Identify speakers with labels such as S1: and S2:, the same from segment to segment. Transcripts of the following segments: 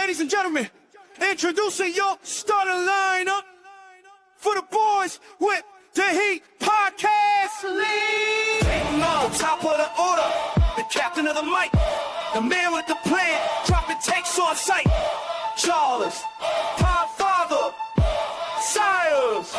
S1: Ladies and gentlemen, introducing your starting lineup for the boys with the Heat Podcast. No, top of the order, the captain of the mic, the man with the plan, dropping takes on sight. Charles, Podfather, Sires.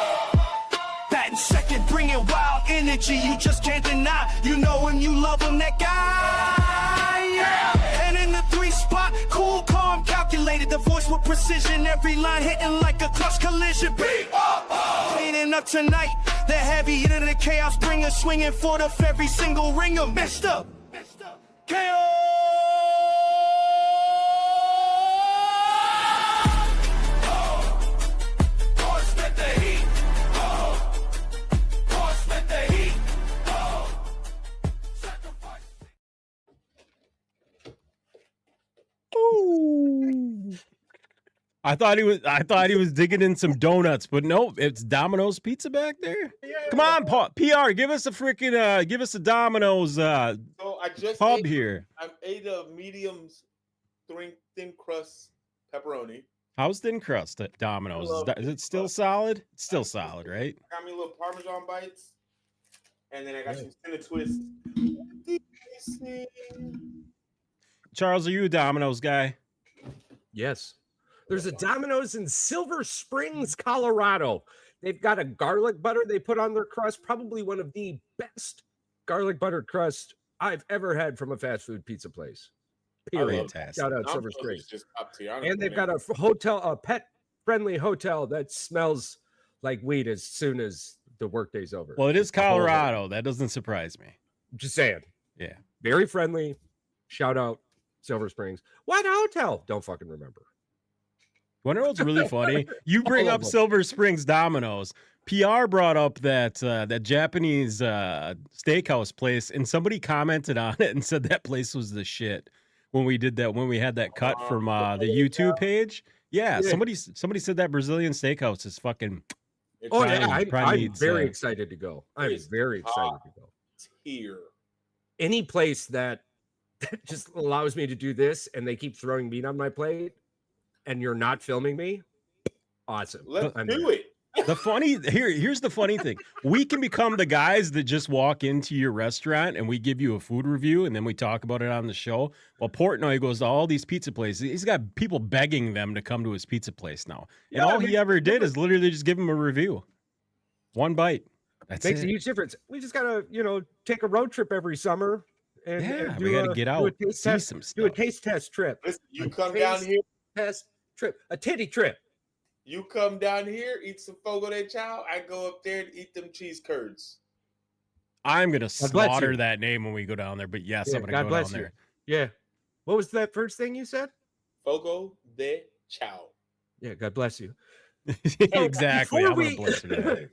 S1: Batting second, bringing wild energy, you just can't deny. You know him, you love him, that guy. Yeah. And in the 3 spot, cool, calm, calculated. The voice with precision, every line hitting like a clutch collision. Cleaning up tonight, the heavy into the chaos bringer, swinging for the every single ringer. Messed up. Chaos.
S2: I thought he was digging in some donuts, but no, it's Domino's pizza back there. Yeah, come on, PR, give us a freaking give us a Domino's so I just pub here.
S3: I ate a medium thin crust pepperoni.
S2: How's thin crust at Domino's? Is it still solid? It's still solid, right?
S3: I got me a little Parmesan bites, and then I got some cinnamon twists.
S2: Charles, are you a Domino's guy?
S4: Yes. There's a Domino's in Silver Springs, Colorado. They've got a garlic butter they put on their crust, probably one of the best garlic buttered crust I've ever had from a fast food pizza place. Period. Shout out Silver Springs. And they've got a hotel, a pet-friendly hotel that smells like weed as soon as the workday's over.
S2: Well, it is Colorado. That doesn't surprise me.
S4: Just saying.
S2: Yeah.
S4: Very friendly. Shout out Silver Springs. What hotel? Don't fucking remember.
S2: Wonder what's really funny? You bring up Silver Springs Domino's. PR brought up that that Japanese steakhouse place, and somebody commented on it and said that place was the shit when we did that. When we had that cut from the YouTube page, yeah. Somebody said that Brazilian steakhouse is fucking.
S4: Oh yeah, I'm very excited to go. I'm very excited to go.
S3: Here,
S4: any place that just allows me to do this, and they keep throwing meat on my plate. And you're not filming me? Awesome.
S3: Let's do it.
S2: Here's the funny thing. We can become the guys that just walk into your restaurant and we give you a food review and then we talk about it on the show. Well, Portnoy goes to all these pizza places. He's got people begging them to come to his pizza place now. And all he ever did is literally just give him a review. One bite. That
S4: makes a huge difference. We just gotta, take a road trip every summer and
S2: we gotta get out, see some stuff.
S4: Do a taste test trip.
S3: Listen, you come down here.
S4: Test trip, a titty trip.
S3: You come down here, eat some fogo de chao. I go up there and eat them cheese curds.
S2: I'm gonna slaughter that name when we go down there. But yes, I'm gonna go down there.
S4: Yeah. What was that first thing you said?
S3: Fogo de chao.
S4: Yeah. God bless you.
S2: Exactly. I'm gonna bless you.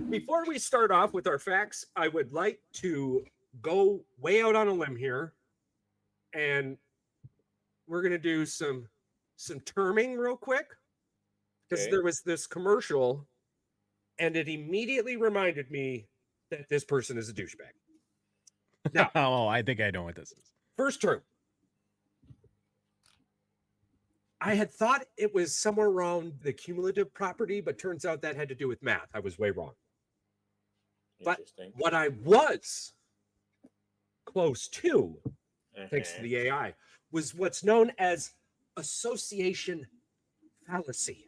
S4: Before we start off with our facts, I would like to go way out on a limb here, and we're going to do some terming real quick because there was this commercial and it immediately reminded me that this person is a douchebag.
S2: Now, I think I know what this is.
S4: First term. I had thought it was somewhere around the cumulative property, but turns out that had to do with math. I was way wrong. But what I was close to, thanks to the AI, was what's known as association fallacy,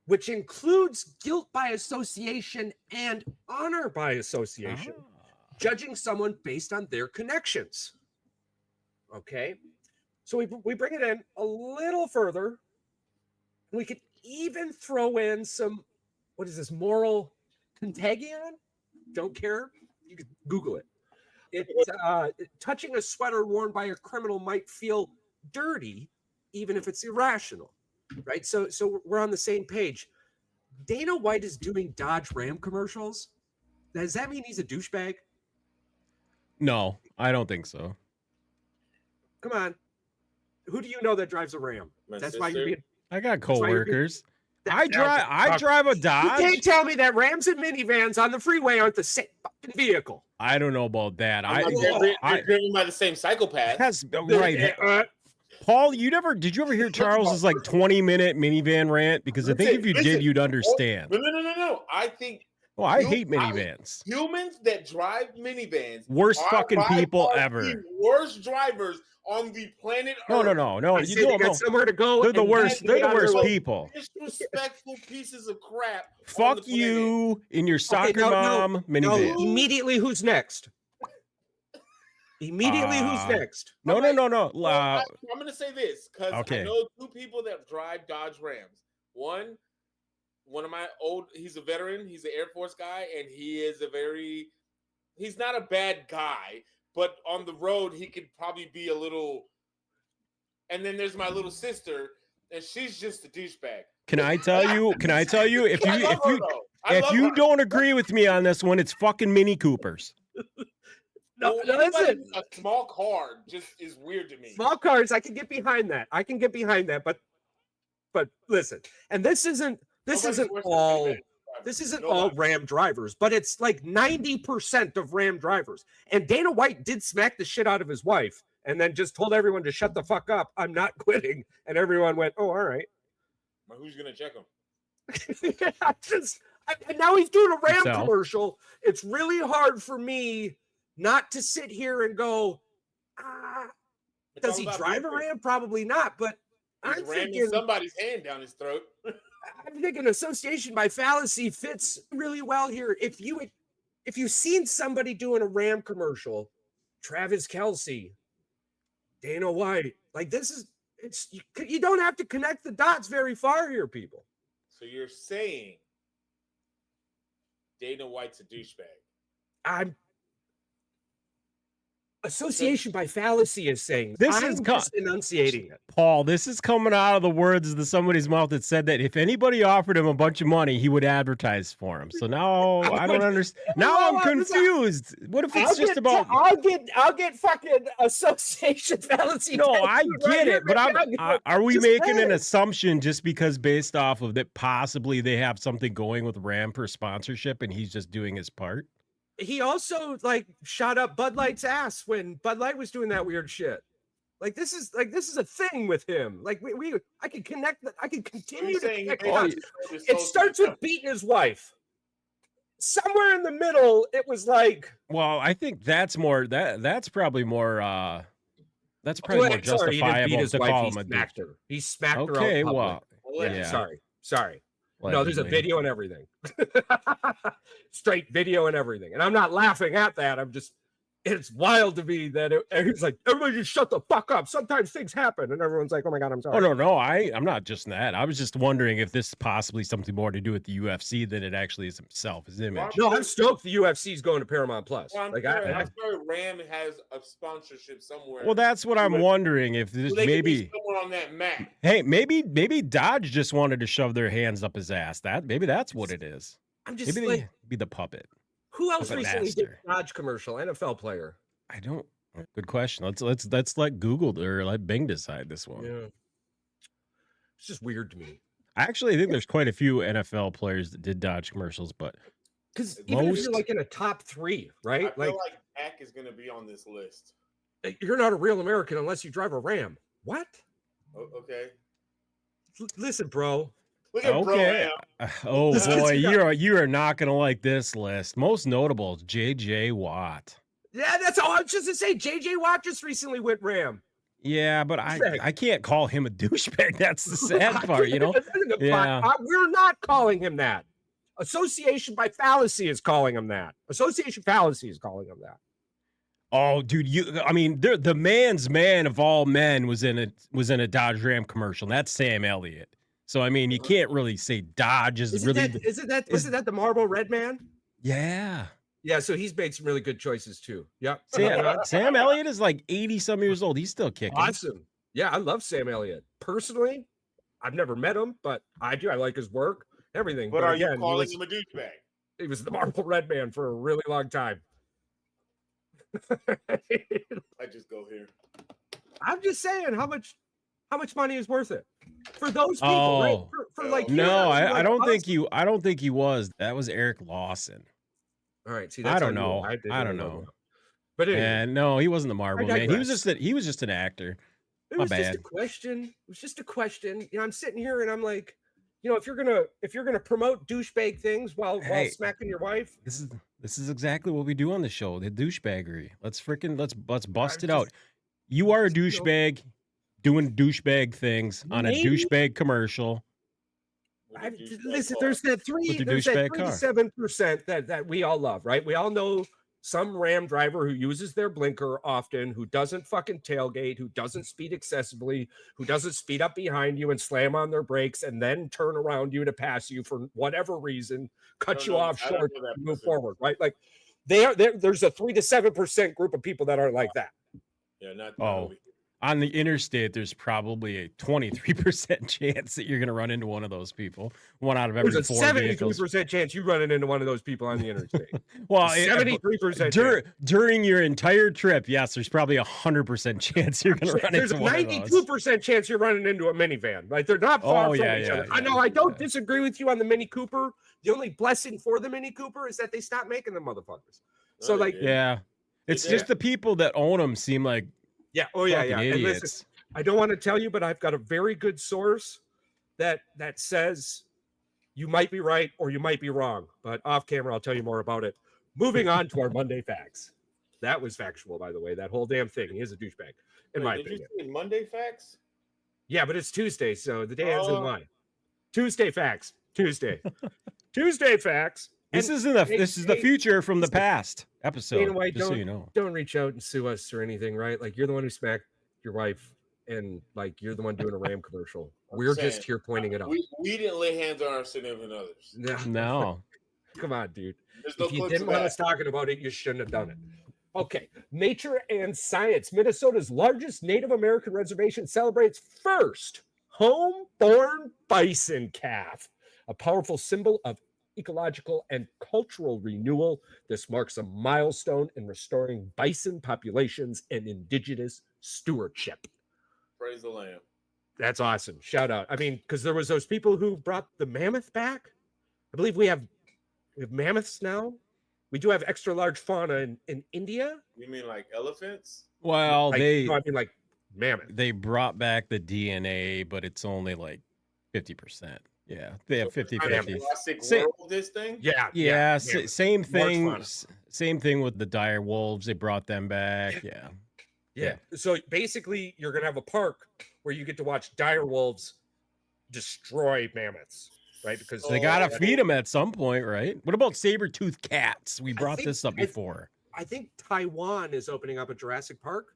S4: which includes guilt by association and honor by association, judging someone based on their connections. Okay, so we bring it in a little further. We could even throw in some, what is this, moral contagion? Don't care. You can Google it. Touching a sweater worn by a criminal might feel dirty, even if it's irrational, right? So we're on the same page. Dana White is doing Dodge Ram commercials. Does that mean he's a douchebag?
S2: No, I don't think so.
S4: Come on. Who do you know that drives a Ram? That's why you're being.
S2: I got coworkers. I drive a Dodge.
S4: You can't tell me that Rams and minivans on the freeway aren't the same fucking vehicle.
S2: I don't know about that.
S3: They're driven by the same psychopath.
S2: That's right. Paul, did you ever hear Charles's like 20-minute minivan rant? Because I think if you did, you'd understand.
S3: No. I think.
S2: Oh, I hate minivans.
S3: Humans that drive minivans,
S2: worst fucking people ever.
S3: The worst drivers on the planet
S2: No.
S4: You don't know somewhere to go.
S2: They're the worst. They're the worst people.
S3: Disrespectful pieces of crap.
S2: Fuck you in your soccer mom minivan.
S4: Immediately, who's next? Who's next?
S2: No.
S3: I'm going to say this because I know two people that drive Dodge Rams. One of my he's a veteran. He's an Air Force guy, and he's not a bad guy, but on the road, he could probably be a little. And then there's my little sister, and she's just a douchebag.
S2: Can I tell you, if you don't agree with me on this one, it's fucking Mini Coopers.
S4: No, listen.
S3: A small car just is weird to me.
S4: Small cars, I can get behind that. But listen, and this isn't all Ram drivers, but it's like 90% of Ram drivers. And Dana White did smack the shit out of his wife and then just told everyone to shut the fuck up. I'm not quitting. And everyone went, oh, all right.
S3: Well, who's going to check him?
S4: And now he's doing a Ram commercial. It's really hard for me not to sit here and go, does he drive a Ram? Probably not, but
S3: I'm thinking somebody's hand down his throat.
S4: I'm thinking association by fallacy fits really well here. If you've seen somebody doing a Ram commercial, Travis Kelce, Dana White, like you don't have to connect the dots very far here, people.
S3: So you're saying Dana White's a douchebag?
S4: Association by fallacy is saying this. I'm just enunciating it.
S2: Paul, this is coming out of the words of somebody's mouth that said that if anybody offered him a bunch of money, he would advertise for him. So now I don't understand. Now I'm confused. What if it's just about?
S4: I'll get fucking association fallacy.
S2: No, I get it, but are we making an assumption just because based off of that possibly they have something going with Ram for sponsorship and he's just doing his part?
S4: He also shot up Bud Light's ass when Bud Light was doing that weird shit. This is a thing with him. I can connect that. I can continue to connect. It starts with beating his wife. Somewhere in the middle, it was like.
S2: Well, I think that's more that's probably more more justifiable to call him a
S4: smacked her. He smacked her.
S2: Okay, well,
S4: yeah. Sorry. No, there's a video and everything. Straight video and everything. And I'm not laughing at that. It's wild to me that it's like, everybody just shut the fuck up. Sometimes things happen. And everyone's like, oh my God, I'm sorry.
S2: Oh, no. I'm not just that. I was just wondering if this is possibly something more to do with the UFC than it actually is himself, his image.
S4: No, I'm stoked the UFC is going to Paramount Plus.
S3: Well, I'm sure Ram has a sponsorship somewhere.
S2: Well, that's what I'm wondering. If this maybe
S3: somewhere on that map.
S2: Hey, maybe Dodge just wanted to shove their hands up his ass. Maybe that's what it is.
S4: I'm just
S2: maybe they be the puppet.
S4: Who else recently did a Dodge commercial? NFL player.
S2: I don't. Good question. Let's let Google or let Bing decide this one.
S4: Yeah. It's just weird to me.
S2: I actually think there's quite a few NFL players that did Dodge commercials, but
S4: because even if you're in a top 3, right?
S3: I feel like Mac is going to be on this list.
S4: You're not a real American unless you drive a Ram. What?
S3: Okay.
S4: Listen, bro.
S3: Look at
S2: okay. Oh boy, you are not going to like this list. Most notable is J.J. Watt.
S4: Yeah, that's all I was just to say. J.J. Watt just recently went Ram.
S2: Yeah, but I can't call him a douchebag. That's the sad part, you know?
S4: Yeah. We're not calling him that. Association by fallacy is calling him that. Association fallacy is calling him that.
S2: Oh, dude, the man's man of all men was in a Dodge Ram commercial. And that's Sam Elliott. So you can't really say Dodge is
S4: wasn't that the Marlboro Red Man?
S2: Yeah.
S4: Yeah, so he's made some really good choices too. Yep.
S2: Sam Elliott is like 80-some years old. He's still kicking.
S4: Awesome. Yeah, I love Sam Elliott. Personally, I've never met him, but I do. I like his work, everything.
S3: But are you calling him a douchebag?
S4: He was the Marlboro Red Man for a really long time.
S3: I just go here.
S4: I'm just saying, how much money is worth it for those people? Right? For
S2: no, I don't think you. I don't think he was. That was Eric Lawson.
S4: All right. See,
S2: I don't know. I don't know.
S4: But anyway.
S2: No, he wasn't the Marble Man. He was just an actor.
S4: It was just a question. It was just a question. You know, I'm sitting here and I'm like, you know, if you're gonna promote douchebag things while smacking your wife,
S2: this is exactly what we do on the show. The douchebaggery. Let's bust it out. You are a douchebag doing douchebag things on a douchebag commercial.
S4: Listen, there's that 3 to 7% that we all love, right? We all know some Ram driver who uses their blinker often, who doesn't fucking tailgate, who doesn't speed excessively, who doesn't speed up behind you and slam on their brakes and then turn around you to pass you for whatever reason, cut you off short, move forward, right? Like there's a 3 to 7% group of people that aren't like that.
S3: Yeah, not
S2: on the interstate, there's probably a 23% chance that you're going to run into one of those people. One out of every 4 vehicles.
S4: 73% chance you running into one of those people on the interstate.
S2: Well,
S4: 73%
S2: during your entire trip, yes, there's probably 100% chance you're going to run into one of those.
S4: There's a 92% chance you're running into a minivan. Like they're not far from each other. I know. I don't disagree with you on the Mini Cooper. The only blessing for the Mini Cooper is that they stopped making them motherfuckers. So
S2: it's just the people that own them seem like.
S4: Yeah. Oh, yeah. And listen, I don't want to tell you, but I've got a very good source that says you might be right or you might be wrong. But off camera, I'll tell you more about it. Moving on to our Monday facts. That was factual, by the way. That whole damn thing. He is a douchebag, in my opinion.
S3: Did you say Monday facts?
S4: Yeah, but it's Tuesday, so the day ends in Y. Tuesday facts. Tuesday. Tuesday facts.
S2: This is the future from the past episode.
S4: Just so you know. Don't reach out and sue us or anything, right? Like you're the one who smacked your wife, and like you're the one doing a Ram commercial. We're just here pointing it out.
S3: We didn't lay hands on our significant others.
S2: No.
S4: Come on, dude. If you didn't want us talking about it, you shouldn't have done it. Okay. Nature and Science. Minnesota's largest Native American reservation celebrates first home-born bison calf, a powerful symbol of ecological and cultural renewal. This marks a milestone in restoring bison populations and indigenous stewardship.
S3: Praise the Lamb.
S4: That's awesome. Shout out. I mean, because there was those people who brought the mammoth back. I believe we have mammoths now. We do have extra large fauna in India.
S3: You mean like elephants?
S2: Well,
S4: I mean like mammoth.
S2: They brought back the DNA, but it's only like 50%. Yeah, they have 50-50.
S3: This thing?
S2: Yeah. Same thing. Same thing with the dire wolves. They brought them back. Yeah.
S4: So basically, you're gonna have a park where you get to watch dire wolves destroy mammoths, right? Because
S2: they gotta feed them at some point, right? What about saber-toothed cats? We brought this up before.
S4: I think Taiwan is opening up a Jurassic Park.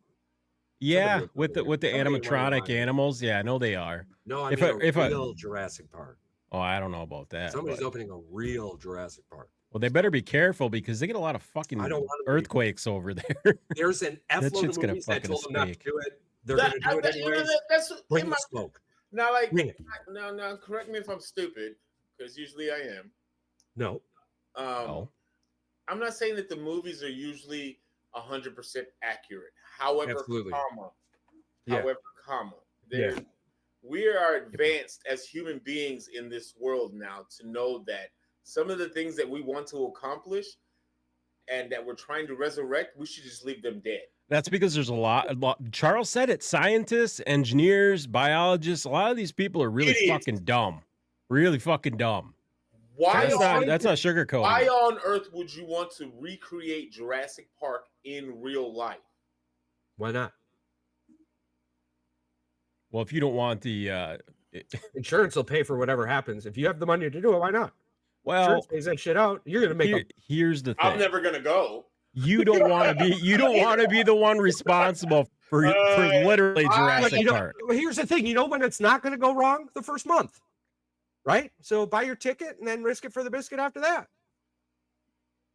S2: Yeah, with the animatronic animals. Yeah, I know they are.
S4: No, I mean a real Jurassic Park.
S2: Oh, I don't know about that.
S4: Somebody's opening a real Jurassic Park.
S2: Well, they better be careful because they get a lot of fucking earthquakes over there.
S4: The's an F-load of movies that told them not to do it. They're going to do it anyways. Bring the smoke.
S3: Now, like, now, correct me if I'm stupid, because usually I am.
S4: No.
S3: I'm not saying that the movies are usually 100% accurate. However, we are advanced as human beings in this world now to know that some of the things that we want to accomplish and that we're trying to resurrect, we should just leave them dead.
S2: That's because there's a lot. Charles said it. Scientists, engineers, biologists, a lot of these people are really fucking dumb. Really fucking dumb. That's not sugarcoating.
S3: Why on earth would you want to recreate Jurassic Park in real life?
S4: Why not?
S2: Well, if you don't want the
S4: insurance will pay for whatever happens. If you have the money to do it, why not?
S2: Well,
S4: insurance pays that shit out. You're gonna make
S2: here's the thing.
S3: I'm never gonna go.
S2: You don't want to be the one responsible for literally Jurassic Park.
S4: Here's the thing. You know when it's not gonna go wrong? The first month. Right? So buy your ticket and then risk it for the biscuit after that.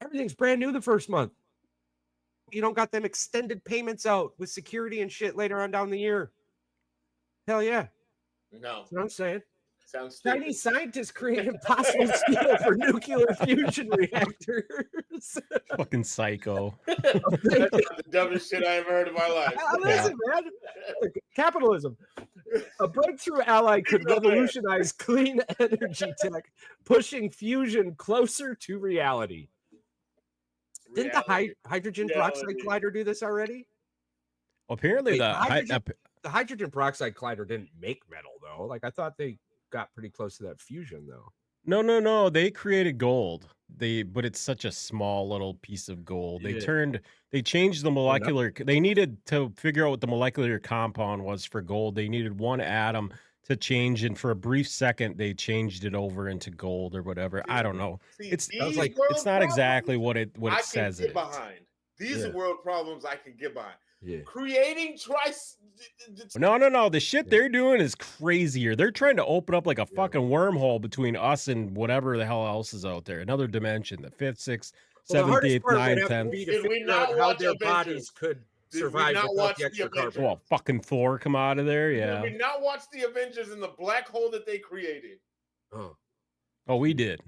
S4: Everything's brand new the first month. You don't got them extended payments out with security and shit later on down the year. Hell yeah.
S3: No.
S4: That's what I'm saying.
S3: Sounds stupid.
S4: Chinese scientists create impossible steel for nuclear fusion reactors.
S2: Fucking psycho.
S3: That's the dumbest shit I ever heard in my life.
S4: Listen, man. Capitalism. A breakthrough ally could revolutionize clean energy tech, pushing fusion closer to reality. Didn't the hydrogen peroxide collider do this already?
S2: Apparently,
S4: the hydrogen peroxide collider didn't make metal though. Like I thought they got pretty close to that fusion though.
S2: No. They created gold. But it's such a small little piece of gold. They changed the molecular. They needed to figure out what the molecular compound was for gold. They needed one atom to change, and for a brief second, they changed it over into gold or whatever. I don't know. It's not exactly what it says it is.
S3: These are world problems I can get behind.
S4: Yeah.
S3: Creating
S2: No. The shit they're doing is crazier. They're trying to open up like a fucking wormhole between us and whatever the hell else is out there. Another dimension, the 5th, 6th, 7th, 8th, 9th, 10th.
S3: Did we not watch
S4: their bodies could survive without the extra carbon?
S2: Well, fucking Thor come out of there, yeah.
S3: Did we not watch the Avengers in the black hole that they created?
S2: Oh, we did.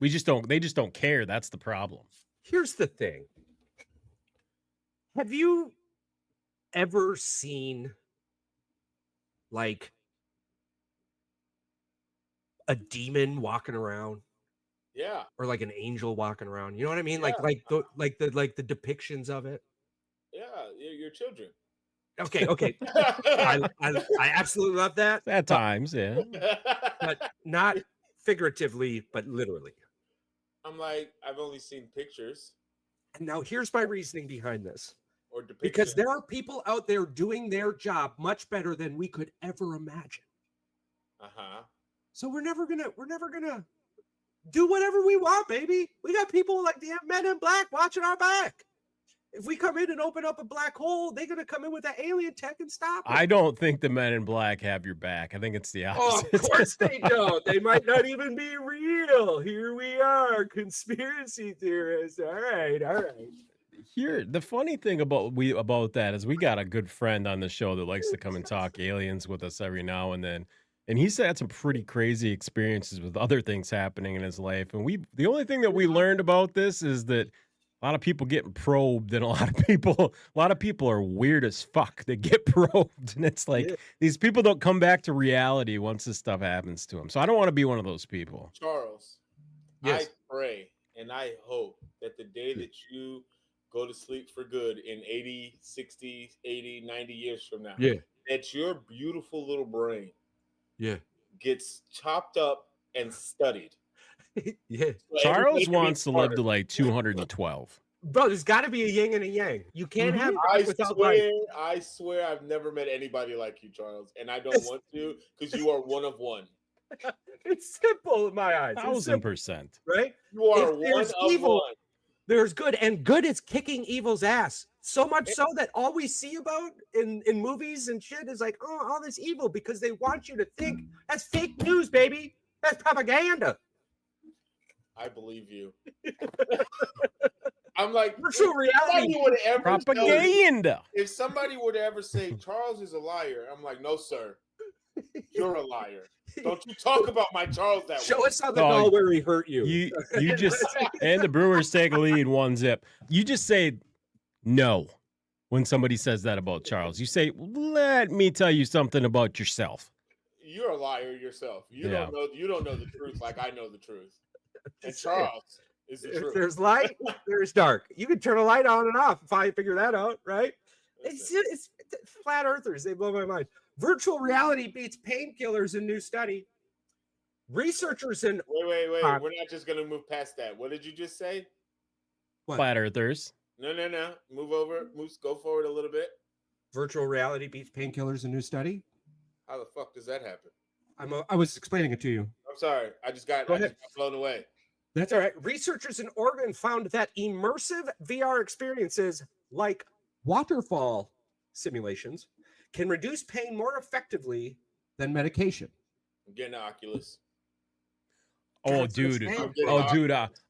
S2: They just don't care. That's the problem.
S4: Here's the thing. Have you ever seen like a demon walking around?
S3: Yeah.
S4: Or like an angel walking around. You know what I mean? Yeah. Like the depictions of it.
S3: Yeah, your children.
S4: Okay. I absolutely love that.
S2: At times, yeah.
S4: But not figuratively, but literally.
S3: I'm like, I've only seen pictures.
S4: And now here's my reasoning behind this.
S3: Or depictions.
S4: Because there are people out there doing their job much better than we could ever imagine. So we're never gonna do whatever we want, baby. We got people like the Men in Black watching our back. If we come in and open up a black hole, they're gonna come in with that alien tech and stop it.
S2: I don't think the Men in Black have your back. I think it's the opposite.
S4: Oh, of course they don't. They might not even be real. Here we are, conspiracy theorists. All right.
S2: Here, the funny thing about that is we got a good friend on the show that likes to come and talk aliens with us every now and then. And he's had some pretty crazy experiences with other things happening in his life. And the only thing that we learned about this is that a lot of people getting probed, and a lot of people are weird as fuck. They get probed, and it's like these people don't come back to reality once this stuff happens to them. So I don't want to be one of those people.
S3: Charles, yes. I pray and I hope that the day that you go to sleep for good in 80, 60, 80, 90 years from now, that your beautiful little brain gets chopped up and studied.
S4: So
S2: Charles wants to live to like 212.
S4: Bro, there's got to be a yin and a yang. You can't have without life.
S3: I swear I've never met anybody like you, Charles, and I don't want to because you are one of one.
S4: It's simple in my eyes.
S2: 1,000%.
S4: Right?
S3: You are one of one.
S4: There's good, and good is kicking evil's ass. So much so that all we see about in movies and shit is like, oh, all this evil because they want you to think that's fake news, baby. That's propaganda.
S3: I believe you. I'm like,
S4: virtual reality
S2: propaganda.
S3: If somebody would ever say Charles is a liar, I'm like, no, sir. You're a liar. Don't you talk about my Charles that way.
S4: Show us how the doll where he hurt you.
S2: You just, and the Brewers take a lead 1-0. You just say no when somebody says that about Charles. You say, let me tell you something about yourself.
S3: You're a liar yourself. You don't know the truth like I know the truth. And Charles is the truth.
S4: If there's light, there's dark. You can turn a light on and off if I figure that out, right? It's flat earthers. They blow my mind. Virtual reality beats painkillers in new study. Researchers in
S3: wait. We're not just gonna move past that. What did you just say?
S2: What? Flat earthers.
S3: No. Go forward a little bit.
S4: Virtual reality beats painkillers in new study.
S3: How the fuck does that happen?
S4: I was explaining it to you.
S3: I'm sorry. I just got blown away.
S4: That's all right. Researchers in Oregon found that immersive VR experiences like waterfall simulations can reduce pain more effectively than medication.
S3: I'm getting an Oculus.
S2: Oh, dude.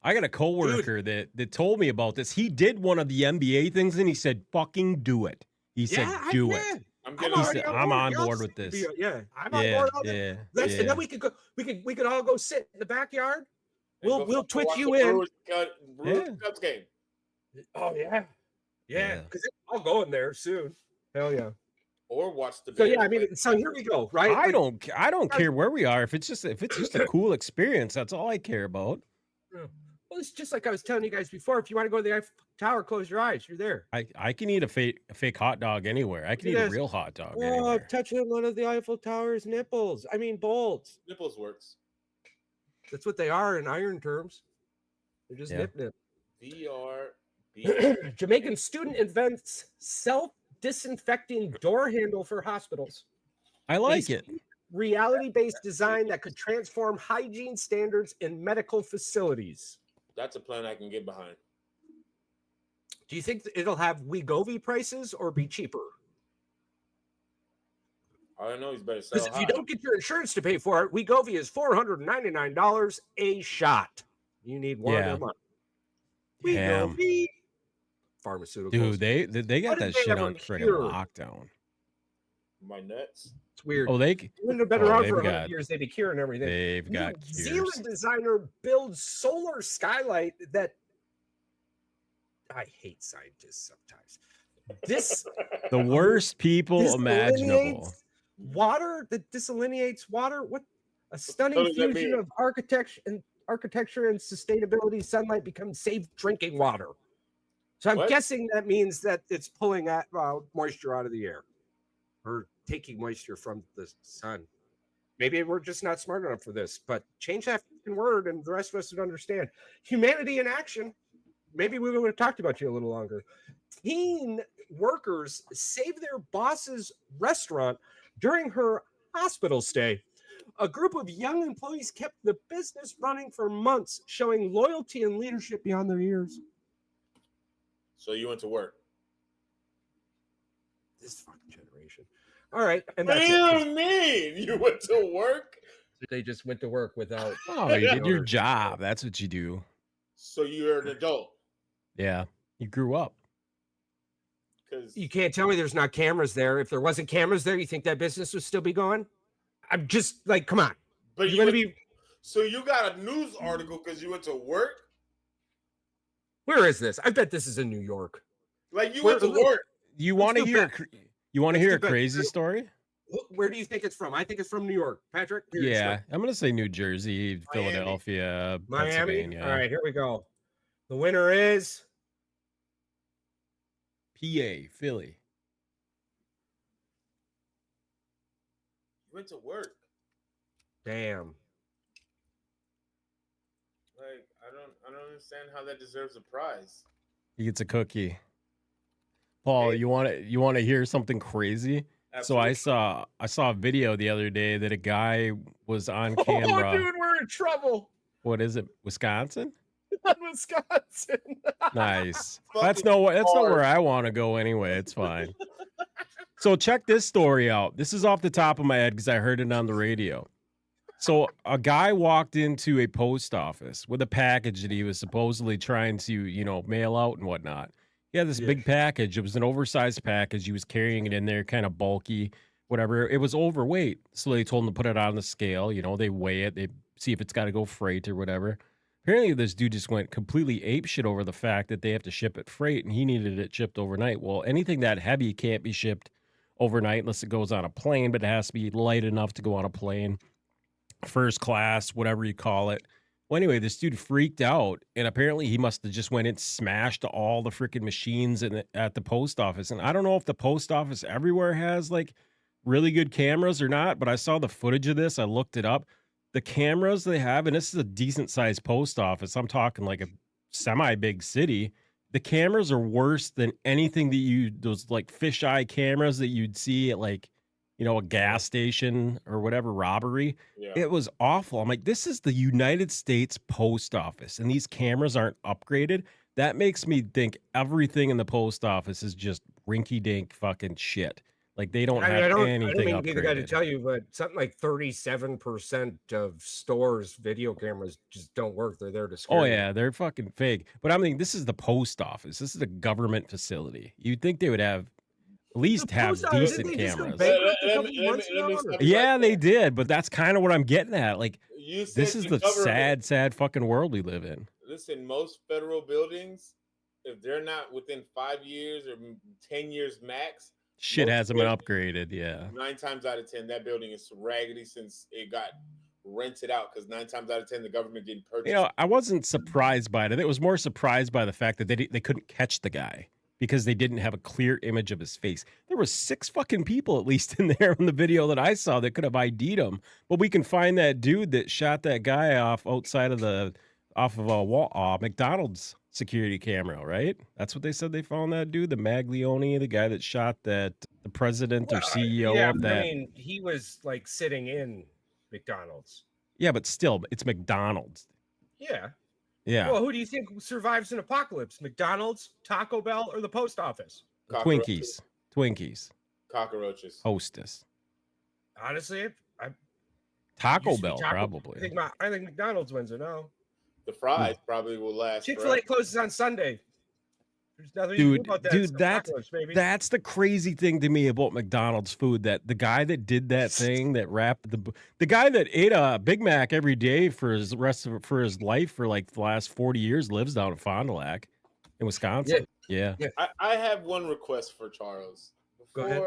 S2: I got a coworker that told me about this. He did one of the NBA things, and he said, fucking do it. He said, do it. I'm on board with this.
S4: I'm on board on it. And then we could all go sit in the backyard. We'll twitch you in.
S3: Cubs game.
S4: Oh yeah. Because I'll go in there soon. Hell yeah.
S3: Or watch the.
S4: So so here we go. Right.
S2: I don't care where we are. If it's just a cool experience, that's all I care about.
S4: Well, it's just like I was telling you guys before. If you want to go to the Eiffel Tower, close your eyes. You're there.
S2: I can eat a fake hot dog anywhere. I can eat a real hot dog anywhere.
S4: I'm touching one of the Eiffel Tower's nipples. I mean, bolts.
S3: Nipples works.
S4: That's what they are in iron terms. They're just nip. Jamaican student invents self-disinfecting door handle for hospitals.
S2: I like it.
S4: Reality-based design that could transform hygiene standards in medical facilities.
S3: That's a plan I can get behind.
S4: Do you think it'll have Wegovy prices or be cheaper?
S3: I don't know. He's better sell.
S4: Because if you don't get your insurance to pay for it, Wegovy is $499 a shot. You need one a month. Wegovy. Pharmaceuticals.
S2: Dude, they got that shit on friggin' lockdown.
S3: My nuts.
S4: It's weird.
S2: Oh,
S4: they've been around for 100 years. They'd be curing everything.
S2: They've got
S4: New Zealand designer builds solar skylight that. I hate scientists sometimes. This
S2: the worst people imaginable.
S4: Water that delineates water. What a stunning fusion of architecture and sustainability. Sunlight becomes safe drinking water. So I'm guessing that means that it's pulling moisture out of the air or taking moisture from the sun. Maybe we're just not smart enough for this, but change that word and the rest of us would understand. Humanity in action. Maybe we would have talked about you a little longer. Teen workers save their boss's restaurant during her hospital stay. A group of young employees kept the business running for months, showing loyalty and leadership beyond their years.
S3: So you went to work.
S4: This fucking generation. All right. And
S3: what do you mean? You went to work?
S4: They just went to work without.
S2: Oh, you did your job. That's what you do.
S3: So you're an adult.
S2: Yeah. You grew up.
S4: You can't tell me there's not cameras there. If there wasn't cameras there, you think that business would still be going? I'm just like, come on.
S3: But you're going to be. So you got a news article because you went to work?
S4: Where is this? I bet this is in New York.
S3: Like you went to work.
S2: You want to hear? You want to hear a crazy story?
S4: Where do you think it's from? I think it's from New York. Patrick?
S2: Yeah, I'm going to say New Jersey, Philadelphia,
S4: Miami.
S2: Pennsylvania.
S4: All right, here we go. The winner is
S2: PA, Philly.
S3: You went to work.
S4: Damn.
S3: Like I don't understand how that deserves a prize.
S2: He gets a cookie. Paul, you want to hear something crazy? Absolutely. So I saw a video the other day that a guy was on camera.
S4: Oh, dude, we're in trouble.
S2: What is it? Wisconsin?
S4: Wisconsin.
S2: Nice. That's not where I want to go anyway. It's fine. So check this story out. This is off the top of my head because I heard it on the radio. So a guy walked into a post office with a package that he was supposedly trying to, mail out and whatnot. He had this big package. It was an oversized package. He was carrying it in there, kind of bulky, whatever. It was overweight. So they told him to put it on the scale. They weigh it. They see if it's got to go freight or whatever. Apparently, this dude just went completely apeshit over the fact that they have to ship it freight, and he needed it shipped overnight. Well, anything that heavy can't be shipped overnight unless it goes on a plane, but it has to be light enough to go on a plane. First class, whatever you call it. Well, anyway, this dude freaked out, and apparently he must have just went and smashed all the freaking machines at the post office. And I don't know if the post office everywhere has, like, really good cameras or not, but I saw the footage of this. I looked it up. The cameras they have, and this is a decent-sized post office. I'm talking like a semi-big city. The cameras are worse than anything those, like, fisheye cameras that you'd see at, like, a gas station or whatever robbery. Yeah. It was awful. I'm like, this is the United States Post Office, and these cameras aren't upgraded. That makes me think everything in the post office is just rinky-dink fucking shit. Like they don't have anything upgraded. I don't mean to be the guy
S4: to tell you, but something like 37% of stores' video cameras just don't work. They're there to scare you.
S2: Yeah, they're fucking fake. But I mean, this is the post office. This is a government facility. You'd think they would have at least have decent cameras. Yeah, they did, but that's kind of what I'm getting at. Like, this is the sad fucking world we live in.
S3: Listen, most federal buildings, if they're not within 5 years or 10 years max,
S2: shit hasn't been upgraded. Yeah,
S3: 9 times out of 10, that building is raggedy since it got rent it out because 9 times out of 10 the government didn't purchase.
S2: You know, I wasn't surprised by it. It was more surprised by the fact that they couldn't catch the guy because they didn't have a clear image of his face. There were 6 fucking people at least in there in the video that I saw that could have ID'd him. But we can find that dude that shot that guy off outside of a McDonald's security camera, right? That's what they said they found that dude, the Maglione, the guy that shot the president or CEO of that.
S4: I mean, he was like sitting in McDonald's.
S2: Yeah, but still, it's McDonald's.
S4: Yeah.
S2: Yeah.
S4: Well, who do you think survives an apocalypse? McDonald's, Taco Bell, or the post office?
S2: Twinkies.
S3: Cockroaches.
S2: Hostess.
S4: Honestly,
S2: Taco Bell, probably.
S4: I think McDonald's wins it now.
S3: The fries probably will last.
S4: Chick-fil-A closes on Sunday. There's nothing you can do about that.
S2: Dude, that's the crazy thing to me about McDonald's food. That the guy that did that thing that wrapped the guy that ate a Big Mac every day for his life for like the last 40 years lives down in Fond du Lac in Wisconsin. Yeah.
S3: I have one request for Charles.
S4: Go ahead.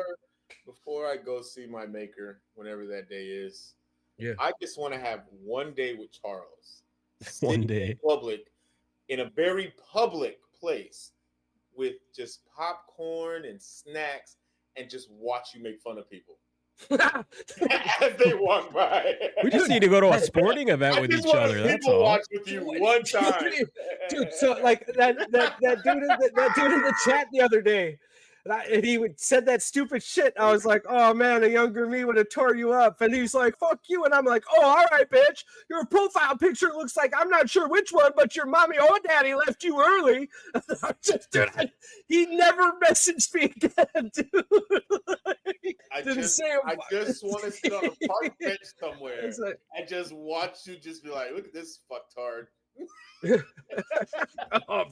S3: Before I go see my maker, whenever that day is,
S4: I
S3: just want to have one day with Charles.
S2: One day.
S3: In public, in a very public place, with just popcorn and snacks, and just watch you make fun of people as they walk by.
S2: We just need to go to a sporting event with each other. That's all.
S3: Watch with you one time,
S4: dude. So like that dude in the chat the other day. And he said that stupid shit. I was like, oh man, a younger me would have tore you up. And he's like, fuck you. And I'm like, oh, all right, bitch. Your profile picture looks like I'm not sure which one, but your mommy or daddy left you early. He never messaged me again, dude.
S3: I just want to sit on a park bench somewhere and just watch you just be like, look at this fucktard.
S4: Oh,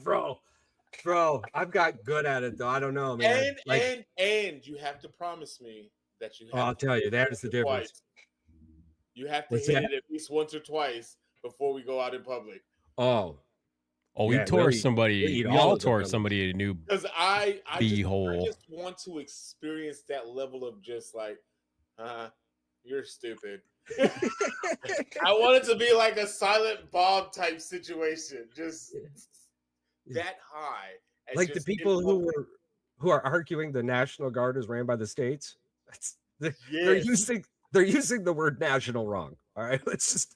S4: Bro, I've got good at it though. I don't know, man.
S3: And you have to promise me that you have
S4: I'll tell you, that is the difference.
S3: Twice. You have to hit it at least once or twice before we go out in public.
S2: We tore somebody. We all tore somebody a new
S3: I
S2: hole.
S3: just want to experience that level of just like, you're stupid. I want it to be like a Silent Bob type situation. Just that high,
S4: like the people who are arguing the National Guard is ran by the states. They're using the word national wrong. All right, let's just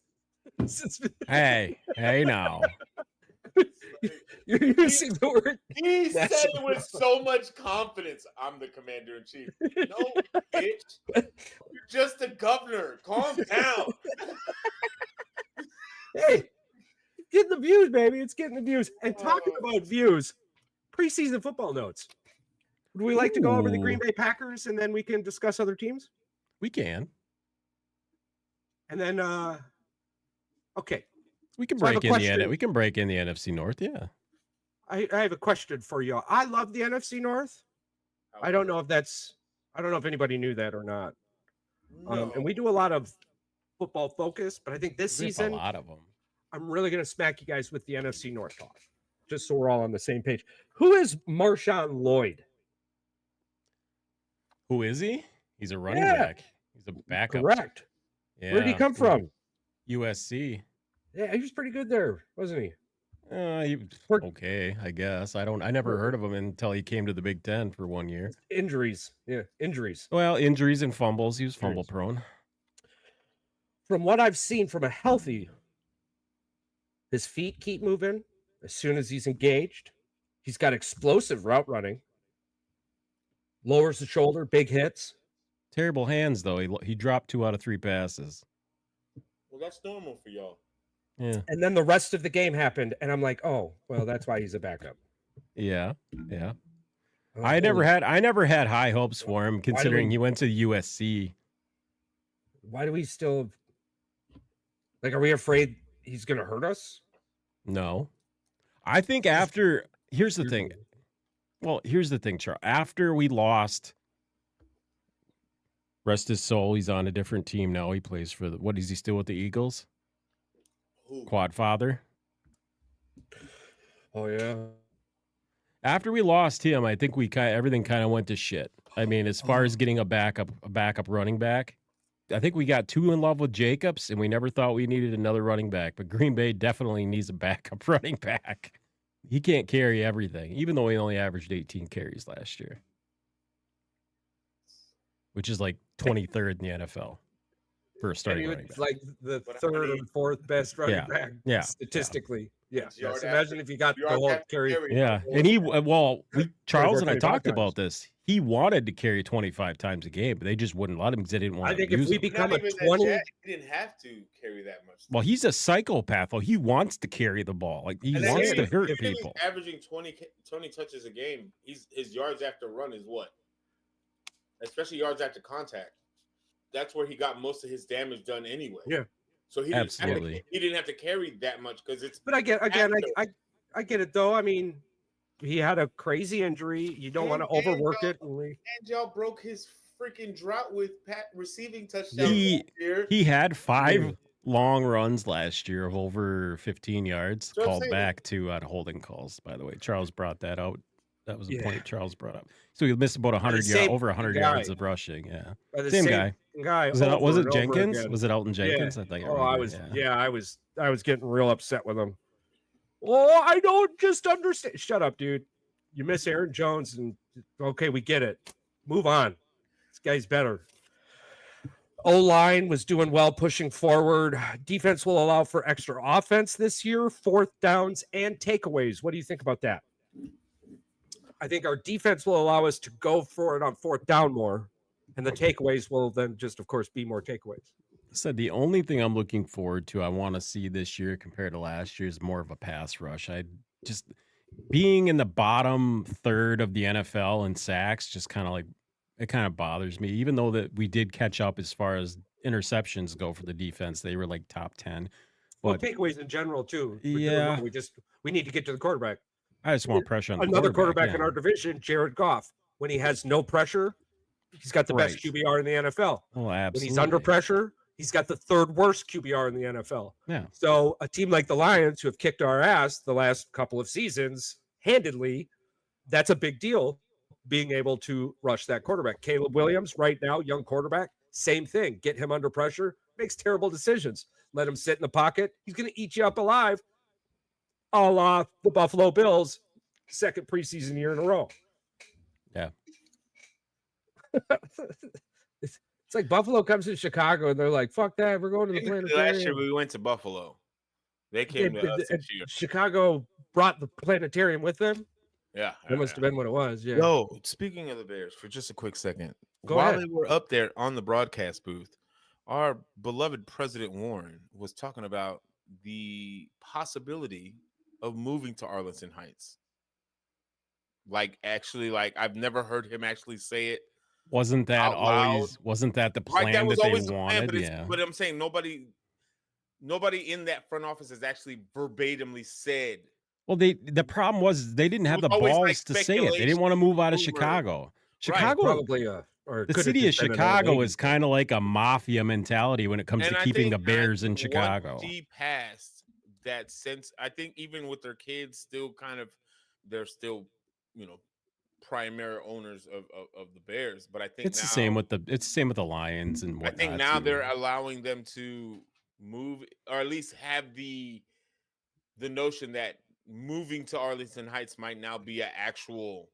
S2: hey now.
S4: You're using the word.
S3: He said it with so much confidence. I'm the commander in chief. No, bitch. You're just a governor. Calm down.
S4: Hey. Getting the views, baby. It's getting the views. And talking about views, preseason football notes. Would we like to go over the Green Bay Packers and then we can discuss other teams?
S2: We can.
S4: And then, okay.
S2: We can break in the We can break in the NFC North. Yeah.
S4: I have a question for you. I love the NFC North. I don't know if anybody knew that or not.
S3: No.
S4: And we do a lot of football focus, but I think this season,
S2: a lot of them.
S4: I'm really going to smack you guys with the NFC North talk, just so we're all on the same page. Who is Marshawn Lloyd?
S2: Who is he? He's a running back. He's a backup.
S4: Correct.
S2: Yeah.
S4: Where did he come from?
S2: USC.
S4: Yeah, he was pretty good there, wasn't he?
S2: Okay, I guess. I never heard of him until he came to the Big Ten for 1 year.
S4: Injuries. Yeah, injuries.
S2: Well, injuries and fumbles. He was fumble prone.
S4: From what I've seen from a healthy, his feet keep moving as soon as he's engaged. He's got explosive route running. Lowers the shoulder, big hits.
S2: Terrible hands, though. He dropped 2 out of 3 passes.
S3: Well, that's normal for y'all.
S2: Yeah.
S4: And then the rest of the game happened, and I'm like, oh, well, that's why he's a backup.
S2: Yeah. I never had high hopes for him, considering he went to USC.
S4: Why do we still are we afraid he's going to hurt us?
S2: No. I think here's the thing. Well, here's the thing, Charles. After we lost, rest his soul, he's on a different team now. He plays for what is he still with the Eagles? Quad father.
S4: Oh yeah.
S2: After we lost him, I think everything kind of went to shit. I mean, as far as getting a backup running back, I think we got too in love with Jacobs, and we never thought we needed another running back. But Green Bay definitely needs a backup running back. He can't carry everything, even though he only averaged 18 carries last year, which is like 23rd in the NFL for a starting running back.
S4: Like the third or fourth best running back statistically. Yeah. Yes. Imagine if you got the whole carry.
S2: Yeah. And Charles and I talked about this. He wanted to carry 25 times a game, but they just wouldn't let him because they didn't want to use him. I think if we
S3: become a 20... He didn't have to carry that much.
S2: Well, he's a psychopath. Well, he wants to carry the ball. Like, he wants to hurt people.
S3: He's averaging 20 touches a game. His yards after run is what? Especially yards after contact. That's where he got most of his damage done anyway.
S4: Yeah.
S3: So he didn't have to carry that much because it's.
S4: But I get it though. I mean, he had a crazy injury. You don't want to overwork it.
S3: And y'all broke his freaking drought with receiving touchdowns.
S2: He had 5 long runs last year of over 15 yards called back to holding calls. By the way, Charles brought that out. That was the point Charles brought up. So he missed about 100 yards, over 100 yards of rushing. Yeah, same guy. Was it Jenkins? Was it Elton Jenkins?
S4: Yeah.
S2: I think.
S4: I was getting real upset with him. Oh, I don't just understand. Shut up, dude. You miss Aaron Jones, and okay, we get it. Move on. This guy's better. O-line was doing well, pushing forward. Defense will allow for extra offense this year, 4th downs and takeaways. What do you think about that? I think our defense will allow us to go for it on 4th down more, and the takeaways will then just, of course, be more takeaways.
S2: The only thing I'm looking forward to, I want to see this year compared to last year, is more of a pass rush. Being in the bottom third of the NFL in sacks, just kind of bothers me. Even though that we did catch up as far as interceptions go for the defense, they were like top 10.
S4: But takeaways in general too. We need to get to the quarterback.
S2: I just want pressure on
S4: another quarterback in our division, Jared Goff. When he has no pressure, he's got the best QBR in the NFL.
S2: Oh, absolutely.
S4: When he's under pressure, he's got the 3rd worst QBR in the NFL.
S2: Yeah.
S4: So a team like the Lions, who have kicked our ass the last couple of seasons handedly, that's a big deal, being able to rush that quarterback. Caleb Williams, right now, young quarterback, same thing. Get him under pressure, makes terrible decisions. Let him sit in the pocket. He's going to eat you up alive. A la the Buffalo Bills, 2nd preseason year in a row.
S2: Yeah.
S4: It's like Buffalo comes to Chicago and they're like, fuck that, we're going to the planetarium.
S3: Last year we went to Buffalo. They came to us this year.
S4: Chicago brought the planetarium with them.
S3: Yeah.
S4: That must have been what it was. Yeah.
S3: Yo, speaking of the Bears, for just a quick second.
S4: While
S3: they were up there on the broadcast booth, our beloved President Warren was talking about the possibility of moving to Arlington Heights. I've never heard him actually say it.
S2: Wasn't that the plan that they wanted?
S3: But I'm saying nobody in that front office has actually verbatimly said.
S2: Well, the problem was they didn't have the balls to say it. They didn't want to move out of Chicago. Chicago,
S4: probably,
S2: the city of Chicago is kind of like a mafia mentality when it comes to keeping the Bears in Chicago.
S3: Past that sense, I think even with their kids, they're still, primary owners of the Bears. But I think
S2: it's the same with the Lions and whatnot.
S3: I think now they're allowing them to move, or at least have the notion that moving to Arlington Heights might now be an actual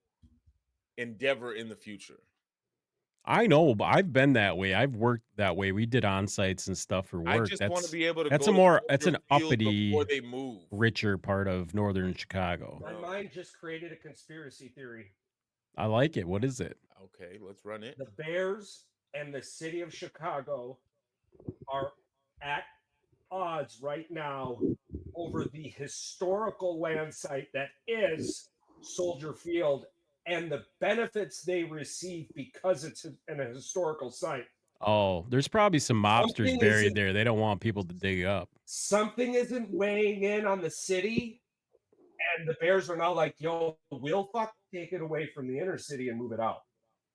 S3: endeavor in the future.
S2: I know, but I've been that way. I've worked that way. We did on-sites and stuff for work.
S3: I just want to be able to
S2: that's an uppity,
S3: before they move.
S2: Richer part of northern Chicago.
S4: My mind just created a conspiracy theory.
S2: I like it. What is it?
S3: Okay, let's run it.
S4: The Bears and the city of Chicago are at odds right now over the historical land site that is Soldier Field and the benefits they receive because it's in a historical site.
S2: Oh, there's probably some mobsters buried there. They don't want people to dig up.
S4: Something isn't weighing in on the city, and the Bears are now like, yo, we'll take it away from the inner city and move it out.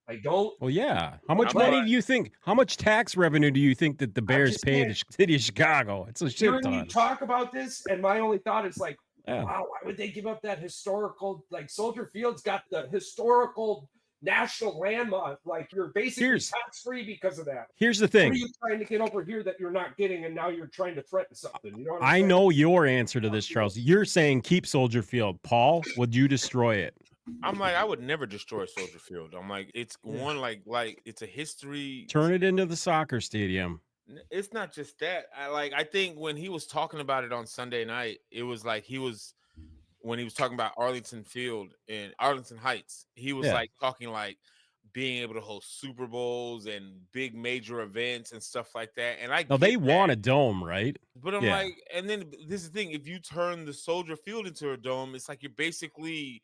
S4: I don't.
S2: Well, yeah. How much money do you think? How much tax revenue do you think that the Bears pay the city of Chicago? It's a shit ton.
S4: You talk about this, and my only thought is like, wow, why would they give up that historical? Like Soldier Field's got the historical national landmark. Like you're basically tax-free because of that.
S2: Here's the thing.
S4: What are you trying to get over here that you're not getting, and now you're trying to threaten something? You know what I'm
S2: I
S4: saying?
S2: know your answer to this, Charles. You're saying keep Soldier Field. Paul, would you destroy it?
S3: I'm like, I would never destroy Soldier Field. I'm like, it's one like it's a history.
S2: Turn it into the soccer stadium.
S3: It's not just that. I think when he was talking about it on Sunday night, it was like when he was talking about Arlington Field and Arlington Heights, he was like talking like being able to host Super Bowls and big major events and stuff like that. And
S2: they want a dome, right?
S3: But I'm like, and then this is the thing: if you turn the Soldier Field into a dome, it's like you're basically.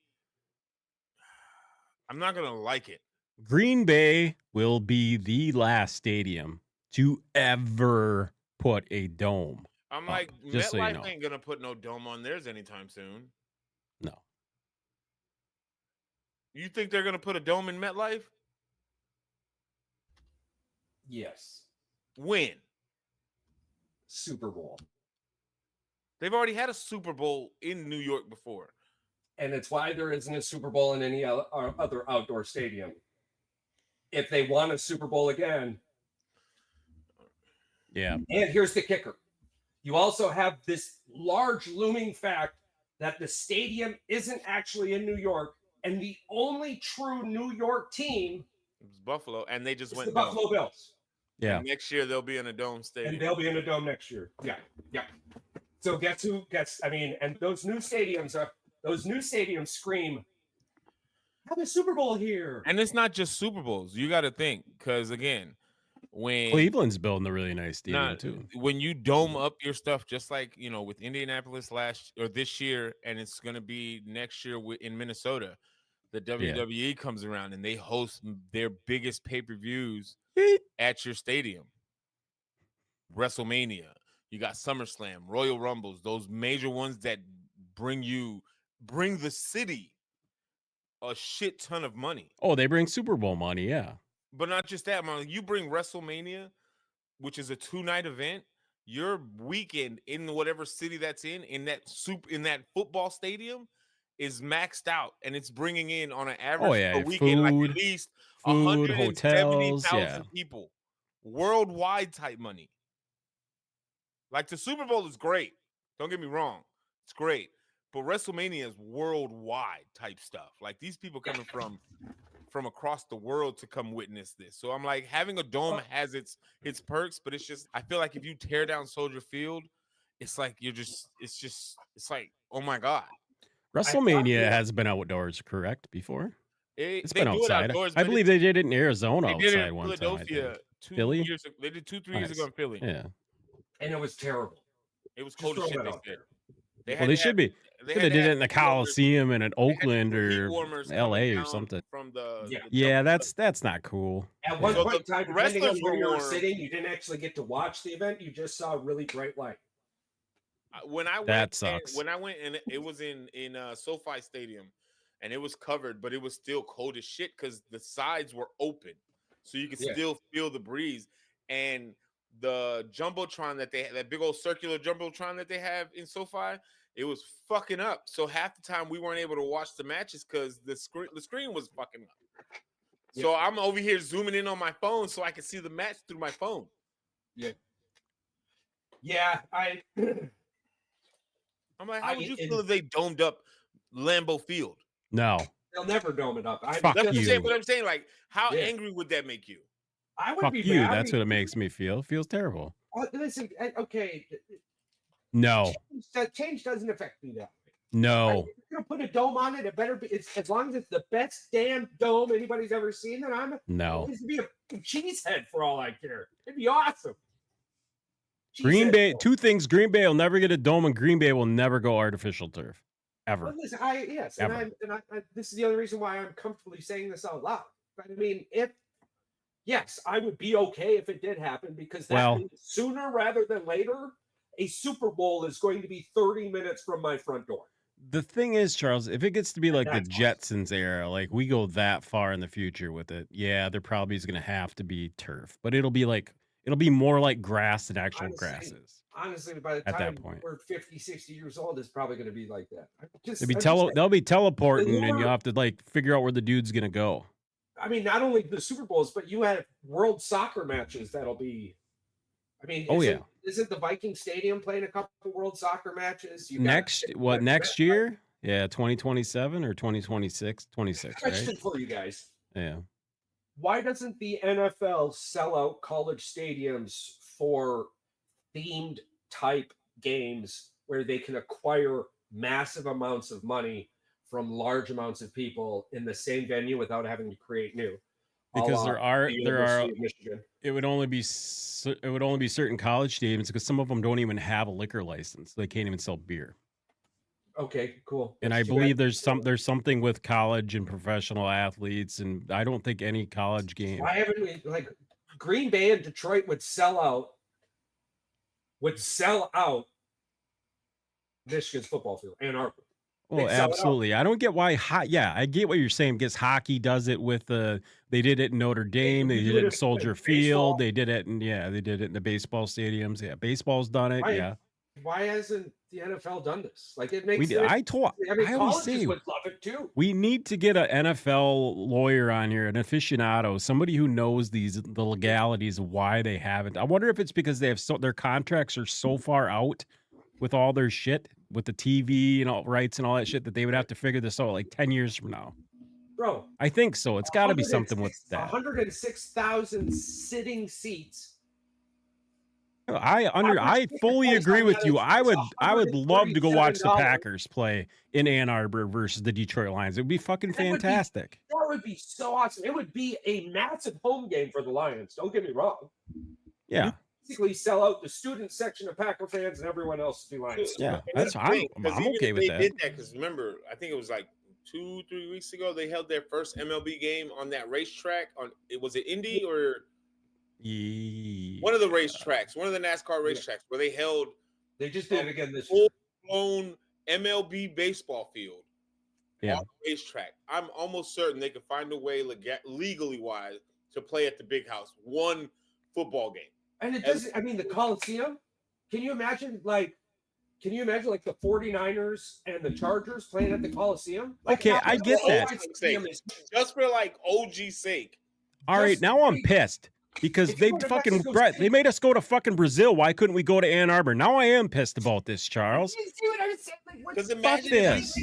S3: I'm not gonna like it.
S2: Green Bay will be the last stadium to ever put a dome.
S3: I'm like, MetLife ain't gonna put no dome on theirs anytime soon.
S2: No.
S3: You think they're gonna put a dome in MetLife?
S4: Yes.
S3: When?
S4: Super Bowl.
S3: They've already had a Super Bowl in New York before.
S4: And it's why there isn't a Super Bowl in any other outdoor stadium. If they want a Super Bowl again.
S2: Yeah.
S4: And here's the kicker. You also have this large looming fact that the stadium isn't actually in New York. And the only true New York team
S3: is Buffalo. And they just went
S4: the Buffalo Bills.
S2: Yeah.
S3: And next year they'll be in a dome stadium.
S4: And they'll be in a dome next year. Yeah. Yeah. So guess who gets, and those new stadiums scream, have a Super Bowl here.
S3: And it's not just Super Bowls. You got to think, because again, when
S2: Cleveland's building a really nice stadium too.
S3: When you dome up your stuff, just like with Indianapolis this year, and it's going to be next year in Minnesota, the WWE comes around and they host their biggest pay-per-views at your stadium. WrestleMania, you got SummerSlam, Royal Rumbles, those major ones that bring the city a shit ton of money.
S2: Oh, they bring Super Bowl money, yeah.
S3: But not just that, man. You bring WrestleMania, which is a 2-night event, your weekend in whatever city that's in that football stadium is maxed out, and it's bringing in on an average a weekend like at least 170,000 people, worldwide type money. Like the Super Bowl is great. Don't get me wrong, it's great. But WrestleMania is worldwide type stuff. Like these people coming from across the world to come witness this. So I'm like, having a dome has its perks, but it's just, I feel like if you tear down Soldier Field, it's like it's like, oh my God.
S2: WrestleMania has been outdoors, correct? Before it's been outside. I believe they did it in Arizona outside one time.
S3: Philadelphia,
S2: Philly.
S3: They did 2-3 years ago in Philly.
S2: Yeah,
S4: and it was terrible.
S3: It was cold as shit.
S2: They should be. They did it in the Coliseum and in Oakland or LA or something.
S3: From the
S2: that's not cool.
S4: At one point in time, depending on where you were sitting, you didn't actually get to watch the event. You just saw a really bright light.
S3: When I went,
S2: that sucks.
S3: When I went, and it was in SoFi Stadium, and it was covered, but it was still cold as shit because the sides were open, so you could still feel the breeze. And the jumbotron that big old circular jumbotron that they have in SoFi, it was fucking up. So half the time we weren't able to watch the matches because the screen was fucking up. So I'm over here zooming in on my phone so I can see the match through my phone.
S4: Yeah,
S3: I'm like, how would you feel if they domed up Lambeau Field?
S2: No,
S4: they'll never dome it up.
S2: Fuck you.
S3: What I'm saying, like, how angry would that make you?
S4: I would
S2: Fuck
S4: be
S2: you.
S4: mad.
S2: That's what it makes me feel. It feels terrible.
S4: Listen, okay.
S2: No.
S4: Change doesn't affect me that way.
S2: No.
S4: If you're gonna put a dome on it, it better be. As long as it's the best damn dome anybody's ever seen. Then I'm It could be a cheesehead for all I care. It'd be awesome.
S2: Green Bay. Dome. Two things. Green Bay will never get a dome, and Green Bay will never go artificial turf. Ever.
S4: Well, listen, this is the other reason why I'm comfortably saying this out loud. But I mean, yes, I would be okay if it did happen because that means sooner rather than later, a Super Bowl is going to be 30 minutes from my front door.
S2: The thing is, Charles, if it gets to be like the Jetsons era, like we go that far in the future with it, there probably is going to have to be turf, but it'll be more like grass than actual grasses.
S4: Honestly, by the time we're 50, 60 years old, it's probably going to be like that.
S2: They'll be teleporting and you'll have to like figure out where the dude's going to go.
S4: I mean, not only the Super Bowls, but you have World Soccer matches that'll be. I mean, isn't the Viking Stadium playing a couple of World Soccer matches?
S2: Next year? Yeah, 2027 or 2026? 26,
S4: question
S2: right?
S4: for you guys.
S2: Yeah.
S4: Why doesn't the NFL sell out college stadiums for themed type games where they can acquire massive amounts of money from large amounts of people in the same venue without having to create new?
S2: Because there are it would only be certain college stadiums because some of them don't even have a liquor license. They can't even sell beer.
S4: Okay, cool.
S2: And I believe there's something with college and professional athletes, and I don't think any college game.
S4: Why haven't we, like, Green Bay and Detroit would sell out Michigan's football field, Ann Arbor.
S2: Well, absolutely. I don't get why. I get what you're saying. Because hockey does it with they did it in Notre Dame. They did it in Soldier Field. They did it in the baseball stadiums. Yeah, baseball's done it.
S4: Why hasn't the NFL done this? Like, it makes
S2: sense. I always say
S4: would love it too.
S2: We need to get an NFL lawyer on here, an aficionado, somebody who knows the legalities of why they haven't. I wonder if it's because they have their contracts are so far out with all their shit with the TV and all rights and all that shit that they would have to figure this out like 10 years from now.
S4: Bro,
S2: I think so. It's got to be something with that.
S4: 106,000 sitting seats.
S2: I fully agree with you. I would love to go watch the Packers play in Ann Arbor versus the Detroit Lions. It would be fucking fantastic.
S4: That would be so awesome. It would be a massive home game for the Lions. Don't get me wrong.
S2: Yeah.
S4: You basically sell out the student section of Packer fans and everyone else to be Lions.
S2: Yeah, I'm okay with that.
S3: They did that because remember, I think it was like 2-3 weeks ago they held their first MLB game on that racetrack. Was it Indy or? One of the racetracks, one of the NASCAR racetracks, where they
S4: just did it again this
S3: full-blown MLB baseball field.
S2: Yeah,
S3: on the racetrack. I'm almost certain they could find a way legally wise to play at the big house one football game.
S4: And it doesn't. I mean, the Coliseum. Can you imagine the 49ers and the Chargers playing at the Coliseum?
S2: Okay, I get that.
S3: Just for like OG's sake.
S2: All right, now I'm pissed. Because they made us go to fucking Brazil. Why couldn't we go to Ann Arbor? Now I am pissed about this, Charles.
S3: Because imagine this.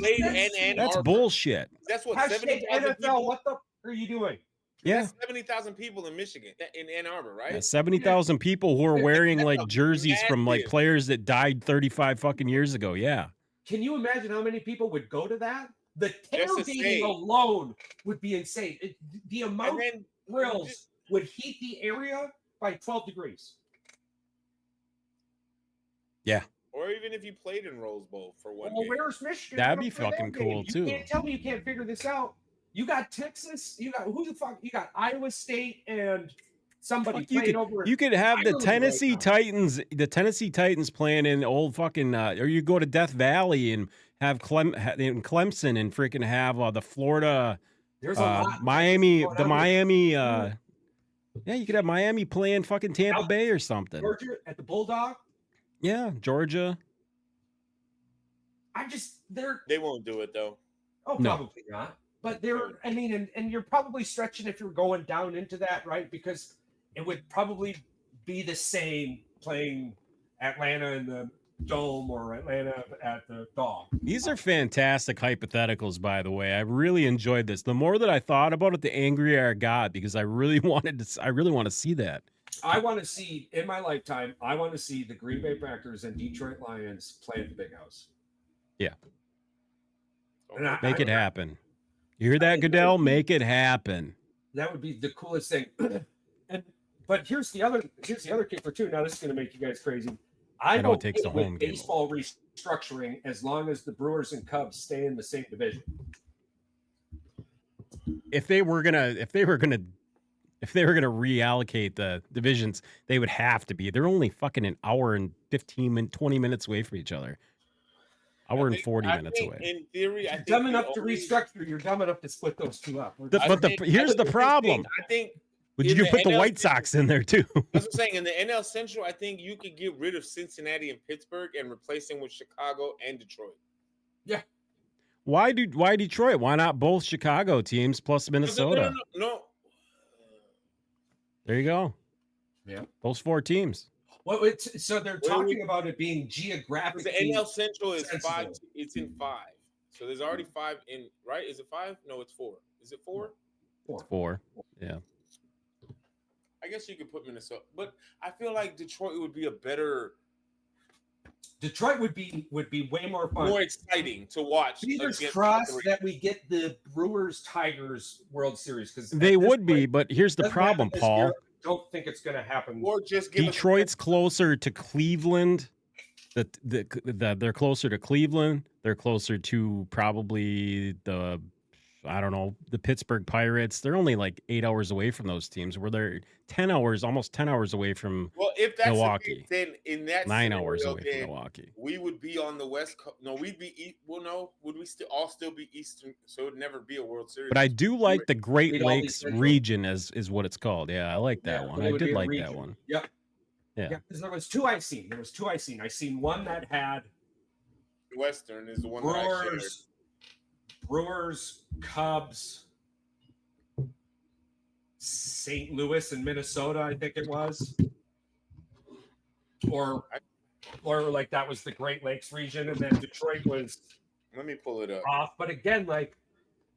S2: That's bullshit.
S3: That's what
S4: #NFL. People, what the are you doing?
S2: Yeah,
S3: 70,000 people in Michigan, in Ann Arbor, right?
S2: Yeah, 70,000 people who are wearing like jerseys from like players that died 35 fucking years ago. Yeah.
S4: Can you imagine how many people would go to that? The tailgating alone would be insane. The amount of grills would heat the area by 12 degrees.
S2: Yeah.
S3: Or even if you played in Rose Bowl for one game.
S4: Where's Michigan?
S2: That'd be fucking cool, too.
S4: You can't tell me you can't figure this out. You got Texas. You got You got Iowa State and somebody playing over.
S2: You could have the Tennessee Titans. The Tennessee Titans playing in old fucking. Or you go to Death Valley and have Clemson and freaking have the Florida.
S4: There's a lot.
S2: Miami. The Miami. Yeah, you could have Miami playing fucking Tampa Bay or something.
S4: Georgia at the Bulldog.
S2: Yeah, Georgia.
S3: They won't do it though.
S4: Oh, probably not. But I mean, and you're probably stretching if you're going down into that, right? Because it would probably be the same playing Atlanta in the Dome or Atlanta at the Dog.
S2: These are fantastic hypotheticals, by the way. I really enjoyed this. The more that I thought about it, the angrier I got because I really want to see that.
S4: I want to see in my lifetime. I want to see the Green Bay Packers and Detroit Lions play at the Big House.
S2: Yeah, make it happen. You hear that, Goodell? Make it happen.
S4: That would be the coolest thing. But here's the other kicker too. Now this is going to make you guys crazy. I
S2: know it takes the home game.
S4: Baseball restructuring as long as the Brewers and Cubs stay in the same division.
S2: If they were gonna reallocate the divisions, they would have to be. They're only fucking an hour and 20 minutes away from each other. Hour and 40 minutes away.
S3: In theory,
S4: you're dumb enough to restructure. You're dumb enough to split those two up.
S2: Here's the problem.
S3: I think.
S2: Would you put the White Sox in there too?
S3: That's what I'm saying. In the NL Central, I think you could get rid of Cincinnati and Pittsburgh and replace them with Chicago and Detroit.
S4: Yeah.
S2: Why Detroit? Why not both Chicago teams plus Minnesota?
S3: No.
S2: There you go.
S4: Yeah.
S2: Those 4 teams.
S4: Well, so they're talking about it being geographically.
S3: The NL Central is
S4: sensible.
S3: 5. It's in 5. So there's already 5 in, right? Is it 5? No, it's 4. Is it 4?
S2: 4. Yeah.
S3: I guess you could put Minnesota, but I feel like Detroit would be a better.
S4: Detroit would be way more fun,
S3: more exciting to watch.
S4: Fingers crossed that we get the Brewers Tigers World Series because
S2: they would be, but here's the problem, Paul.
S4: Don't think it's going to happen.
S3: Or just give
S2: Detroit's closer to Cleveland. They're closer to Cleveland. They're closer to probably the Pittsburgh Pirates. They're only like 8 hours away from those teams, where they're almost 10 hours away from
S3: if that's
S2: Milwaukee.
S3: The case, then in that
S2: 9 hours away from Milwaukee.
S3: We would be on the West Coast. No, we'd be would we still be Eastern? So it would never be a World Series.
S2: But I do like the Great Lakes region is what it's called. Yeah, I like that one. I did like that one.
S4: Yep.
S2: Yeah.
S4: Because there was 2 I've seen. I seen one that had
S3: Western is the one that I shared.
S4: Brewers, Cubs, St. Louis and Minnesota, I think it was. Or like that was the Great Lakes region, and then Detroit was.
S3: Let me pull it up.
S4: Off, but again, like,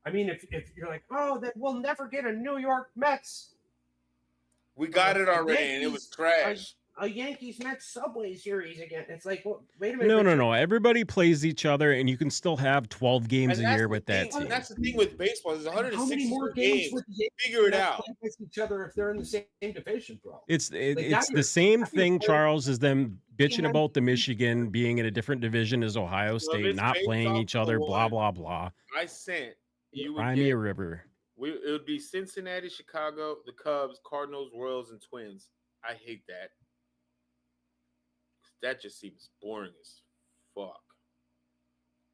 S4: I mean, if you're like, oh, then we'll never get a New York Mets.
S3: We got it already, and it was trash.
S4: A Yankees-Mets Subway Series again. It's like, well, wait a minute.
S2: No. Everybody plays each other, and you can still have 12 games a year with that team.
S3: That's the thing with baseball. There's 160
S4: how many more games with the
S3: figure it out.
S4: Against each other if they're in the same division, bro.
S2: It's the same thing, Charles, as them bitching about the Michigan being in a different division as Ohio State, not playing each other, blah, blah, blah.
S3: I sent you
S2: Cry me a river.
S3: It would be Cincinnati, Chicago, the Cubs, Cardinals, Royals, and Twins. I hate that. That just seems boring as fuck.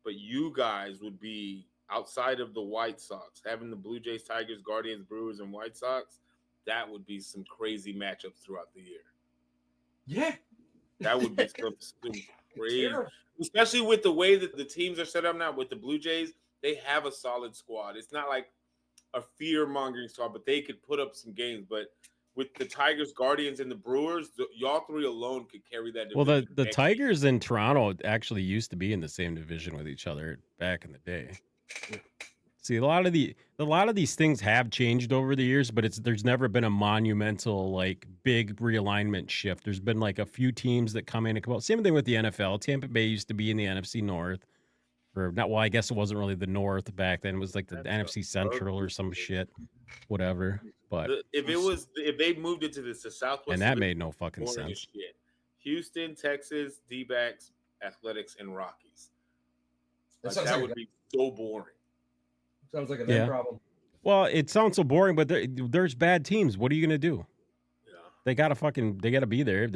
S3: But you guys would be outside of the White Sox, having the Blue Jays, Tigers, Guardians, Brewers, and White Sox. That would be some crazy matchups throughout the year.
S4: Yeah.
S3: That would be some crazy. Especially with the way that the teams are set up now with the Blue Jays, they have a solid squad. It's not like a fear-mongering squad, but they could put up some games. But with the Tigers, Guardians, and the Brewers, y'all 3 alone could carry that division.
S2: Well, the Tigers and Toronto actually used to be in the same division with each other back in the day. See, a lot of these things have changed over the years, but there's never been a monumental, like, big realignment shift. There's been like a few teams that come in and come out. Same thing with the NFL. Tampa Bay used to be in the NFC North. Or not, well, I guess it wasn't really the North back then. It was like the NFC Central or some shit, whatever. But
S3: if they moved it to the Southwest,
S2: and that made no fucking sense.
S3: Shit. Houston, Texas, D-backs, Athletics, and Rockies. That would be so boring.
S4: Sounds like a big problem.
S2: Well, it sounds so boring, but there's bad teams. What are you gonna do? Yeah. They gotta be there.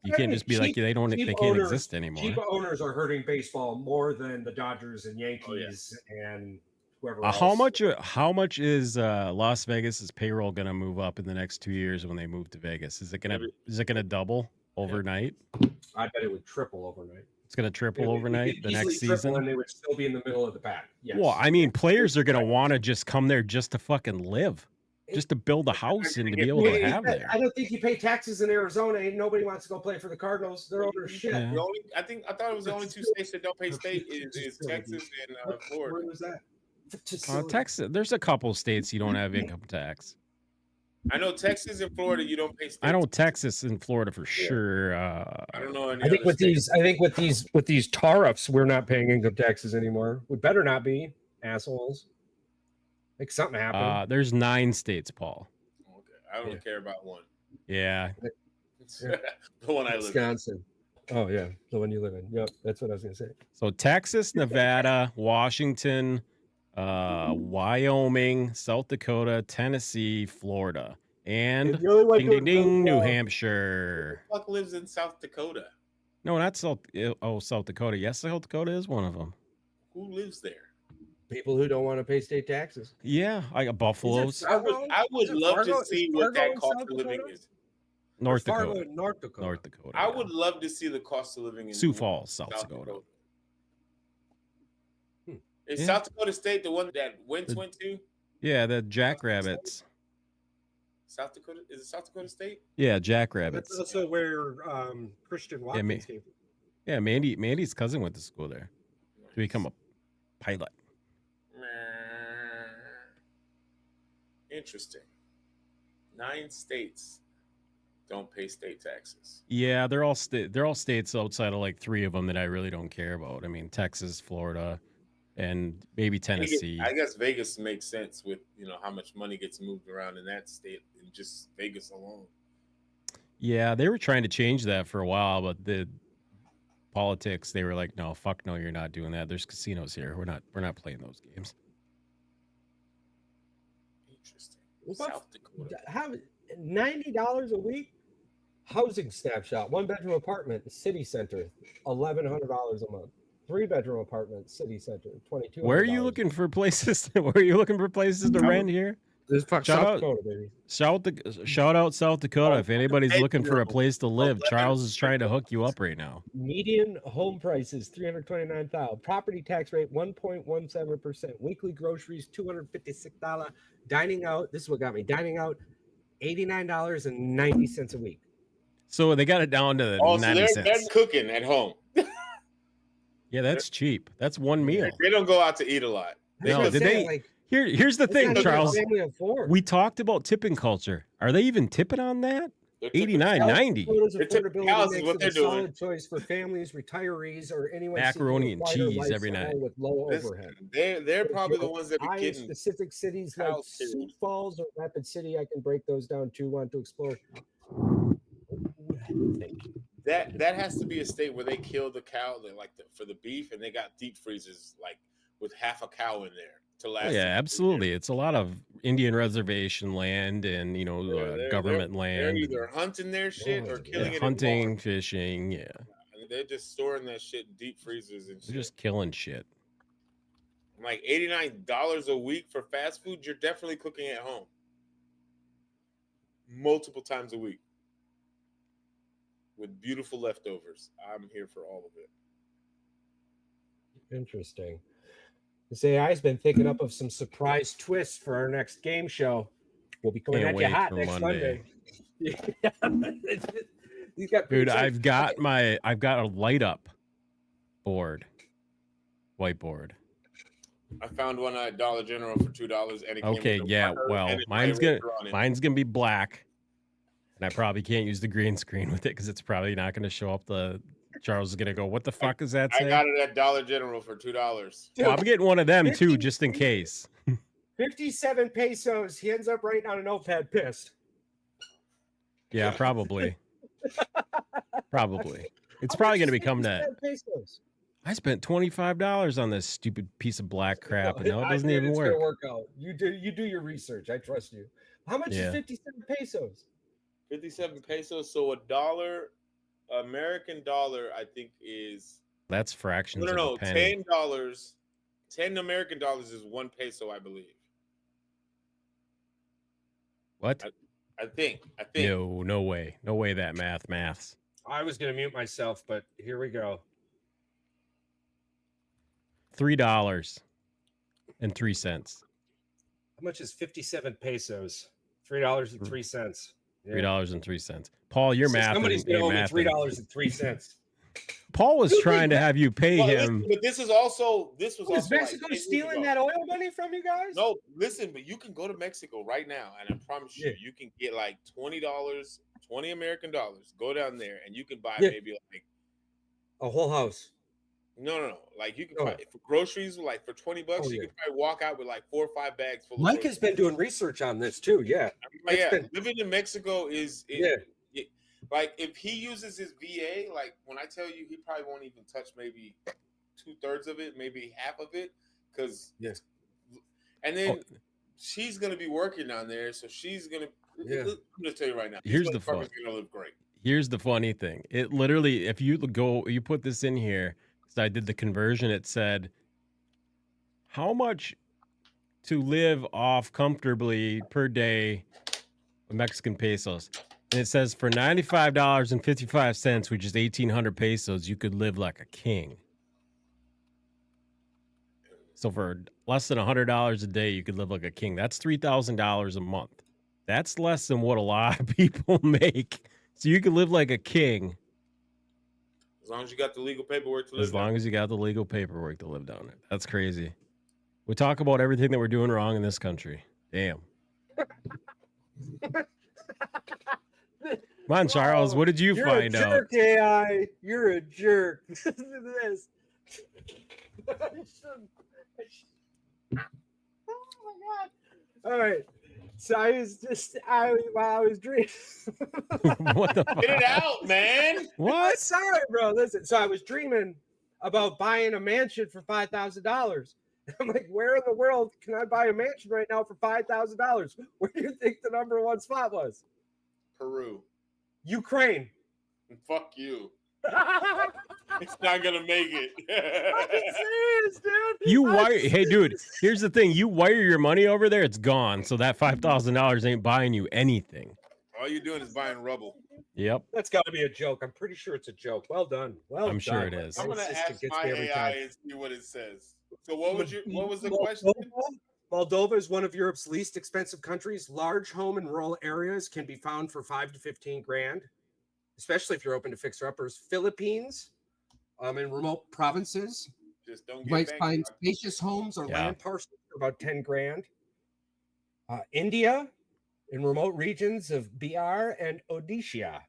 S2: You can't just be like they can't exist anymore.
S4: Cheap owners are hurting baseball more than the Dodgers and Yankees and whoever else.
S2: How much is Las Vegas's payroll gonna move up in the next 2 years when they move to Vegas? Is it gonna double overnight?
S4: I bet it would triple overnight.
S2: It's going to triple overnight the next season.
S4: And they would still be in the middle of the pack. Yes.
S2: Well, I mean, players are going to want to just come there just to fucking live, just to build a house and to be able to have there.
S4: I don't think you pay taxes in Arizona. Nobody wants to go play for the Cardinals. They're over shit.
S3: Yeah. I thought it was the only 2 states that don't pay state is Texas and Florida.
S4: Where was that?
S2: Texas. There's a couple states you don't have income tax.
S3: I know Texas and Florida, you don't pay state.
S2: I know Texas and Florida for sure.
S3: I don't know.
S4: I think with these tariffs, we're not paying income taxes anymore. We better not be, assholes. Make something happen.
S2: There's 9 states, Paul.
S3: Okay, I don't care about one.
S2: Yeah.
S3: The one I live in.
S4: Wisconsin. Oh yeah, the one you live in. Yep, that's what I was gonna say.
S2: So Texas, Nevada, Washington, Wyoming, South Dakota, Tennessee, Florida, and New Hampshire.
S3: Who the fuck lives in South Dakota?
S2: No, not South Dakota. Yes, South Dakota is one of them.
S3: Who lives there?
S4: People who don't want to pay state taxes.
S2: Yeah, I got Buffaloes.
S3: I would love to see what that cost of living is.
S2: North Dakota.
S4: North Dakota.
S3: I would love to see the cost of living in
S2: Sioux Falls, South Dakota.
S3: Is South Dakota State the one that Wentz went to?
S2: Yeah, the Jackrabbits.
S3: South Dakota, is it South Dakota State?
S2: Yeah, Jackrabbits.
S4: That's also where Christian Watkins came from.
S2: Yeah, Mandy's cousin went to school there to become a pilot.
S3: Interesting. 9 states don't pay state taxes.
S2: Yeah, they're all states outside of like 3 of them that I really don't care about. I mean, Texas, Florida, and maybe Tennessee.
S3: I guess Vegas makes sense with, how much money gets moved around in that state and just Vegas alone.
S2: Yeah, they were trying to change that for a while, but the politics, they were like, no, fuck no, you're not doing that. There's casinos here. We're not playing those games.
S3: Interesting.
S4: South Dakota. How $90 a week? Housing snapshot. 1-bedroom apartment, city center, $1,100 a month. 3-bedroom apartment, city center, $2,200.
S2: Where are you looking for places? Where are you looking for places to rent here?
S4: South Dakota, baby.
S2: Shout out South Dakota. If anybody's looking for a place to live, Charles is trying to hook you up right now.
S4: Median home prices $329,000. Property tax rate 1.17%. Weekly groceries $256. Dining out. This is what got me. Dining out $89.90 a week.
S2: So they got it down to 90 cents.
S3: They're cooking at home.
S2: Yeah, that's cheap. That's one meal.
S3: They don't go out to eat a lot.
S2: No, did they? Like, here's the thing, Charles. We talked about tipping culture. Are they even tipping on that? $89.90.
S4: Affordability makes it a solid choice for families, retirees, or anyone
S2: macaroni and cheese every night
S4: with low overhead.
S3: They're probably the ones that are getting
S4: specific cities like Sioux Falls or Rapid City. I can break those down too. Want to explore?
S3: That has to be a state where they kill the cow, for the beef, and they got deep freezers like with half a cow in there to last.
S2: Yeah, absolutely. It's a lot of Indian reservation land and government land.
S3: They're either hunting their shit or killing it.
S2: Hunting, fishing, yeah.
S3: They're just storing that shit in deep freezers and shit.
S2: They're just killing shit.
S3: Like $89 a week for fast food, you're definitely cooking at home multiple times a week with beautiful leftovers. I'm here for all of it.
S4: Interesting. This AI's been thinking up of some surprise twists for our next game show. We'll be coming at you hot next Monday.
S2: Dude, I've got a light up whiteboard.
S3: I found one at Dollar General for $2, and it
S2: okay, yeah. Well, mine's gonna be black, and I probably can't use the green screen with it because it's probably not going to show up. Charles is gonna go, what the fuck is that?
S3: I got it at Dollar General for $2.
S2: Well, I'm getting one of them too, just in case.
S4: 57 pesos. He ends up writing on a notepad, pissed.
S2: Yeah, probably. Probably. It's probably gonna become that.
S4: Pesos?
S2: I spent $25 on this stupid piece of black crap, and now it doesn't even work.
S4: It's gonna work out. You do your research. I trust you. How much is 57 pesos?
S3: 57 pesos. So $1 American dollar, I think, is
S2: that's fractions.
S3: No,
S2: of a penny.
S3: $10. 10 American dollars is 1 peso, I believe.
S2: What?
S3: I think.
S2: No way that maths.
S4: I was gonna mute myself, but here we go.
S2: $3.03.
S4: How much is 57 pesos? $3.03.
S2: Yeah. $3.03. Paul, your math.
S4: Somebody's gonna owe me $3.03.
S2: Paul was trying to have you pay him.
S3: But this was also
S4: Mexico stealing that oil money from you guys?
S3: No, listen, but you can go to Mexico right now, and I promise you can get like $20, 20 American dollars. Go down there, and you can buy maybe like
S4: a whole house.
S3: No. Like you can buy for groceries, like for $20, you can probably walk out with like 4 or 5 bags full.
S4: Mike has been doing research on this too. Yeah,
S3: living in Mexico is like if he uses his VA, like when I tell you, he probably won't even touch maybe 2/3 of it, maybe half of it, because and then she's gonna be working down there, so she's gonna. I'm gonna tell you right now.
S2: Here's the fun.
S3: Gonna live great.
S2: Here's the funny thing. It literally, if you put this in here. So I did the conversion. It said, how much to live off comfortably per day with Mexican pesos? And it says for $95.55, which is 1,800 pesos, you could live like a king. So for less than $100 a day, you could live like a king. That's $3,000 a month. That's less than what a lot of people make. So you could live like a king.
S3: As long as you got the legal paperwork to live
S2: As long as you got the legal paperwork to live down there. That's crazy. We talk about everything that we're doing wrong in this country. Damn. Come on, Charles. What did you find out?
S4: You're a jerk, AI. You're a jerk. Listen to this. Oh my god! All right. So I was dreaming.
S2: What the
S3: Get it out, man.
S2: What?
S4: Sorry, bro. Listen. So I was dreaming about buying a mansion for $5,000. I'm like, where in the world can I buy a mansion right now for $5,000? Where do you think the number one spot was?
S3: Peru.
S4: Ukraine.
S3: Fuck you. It's not gonna make it.
S4: I'm serious, dude.
S2: You wire, hey, dude. Here's the thing: you wire your money over there, it's gone. So that $5,000 ain't buying you anything.
S3: All you're doing is buying rubble.
S2: Yep,
S4: That's got to be a joke. I'm pretty sure it's a joke. Well done. Well,
S2: I'm sure it is.
S3: I'm gonna ask my AI
S4: time.
S3: and see what it says. So what was the question?
S4: Moldova is one of Europe's least expensive countries. Large home in rural areas can be found for $5 to $15,000, especially if you're open to fixer-uppers. Philippines, in remote provinces,
S3: just don't
S4: you might
S3: get
S4: find spacious homes or
S2: Yeah.
S4: land parcels for about $10,000. India, in remote regions of Bihar and Odisha,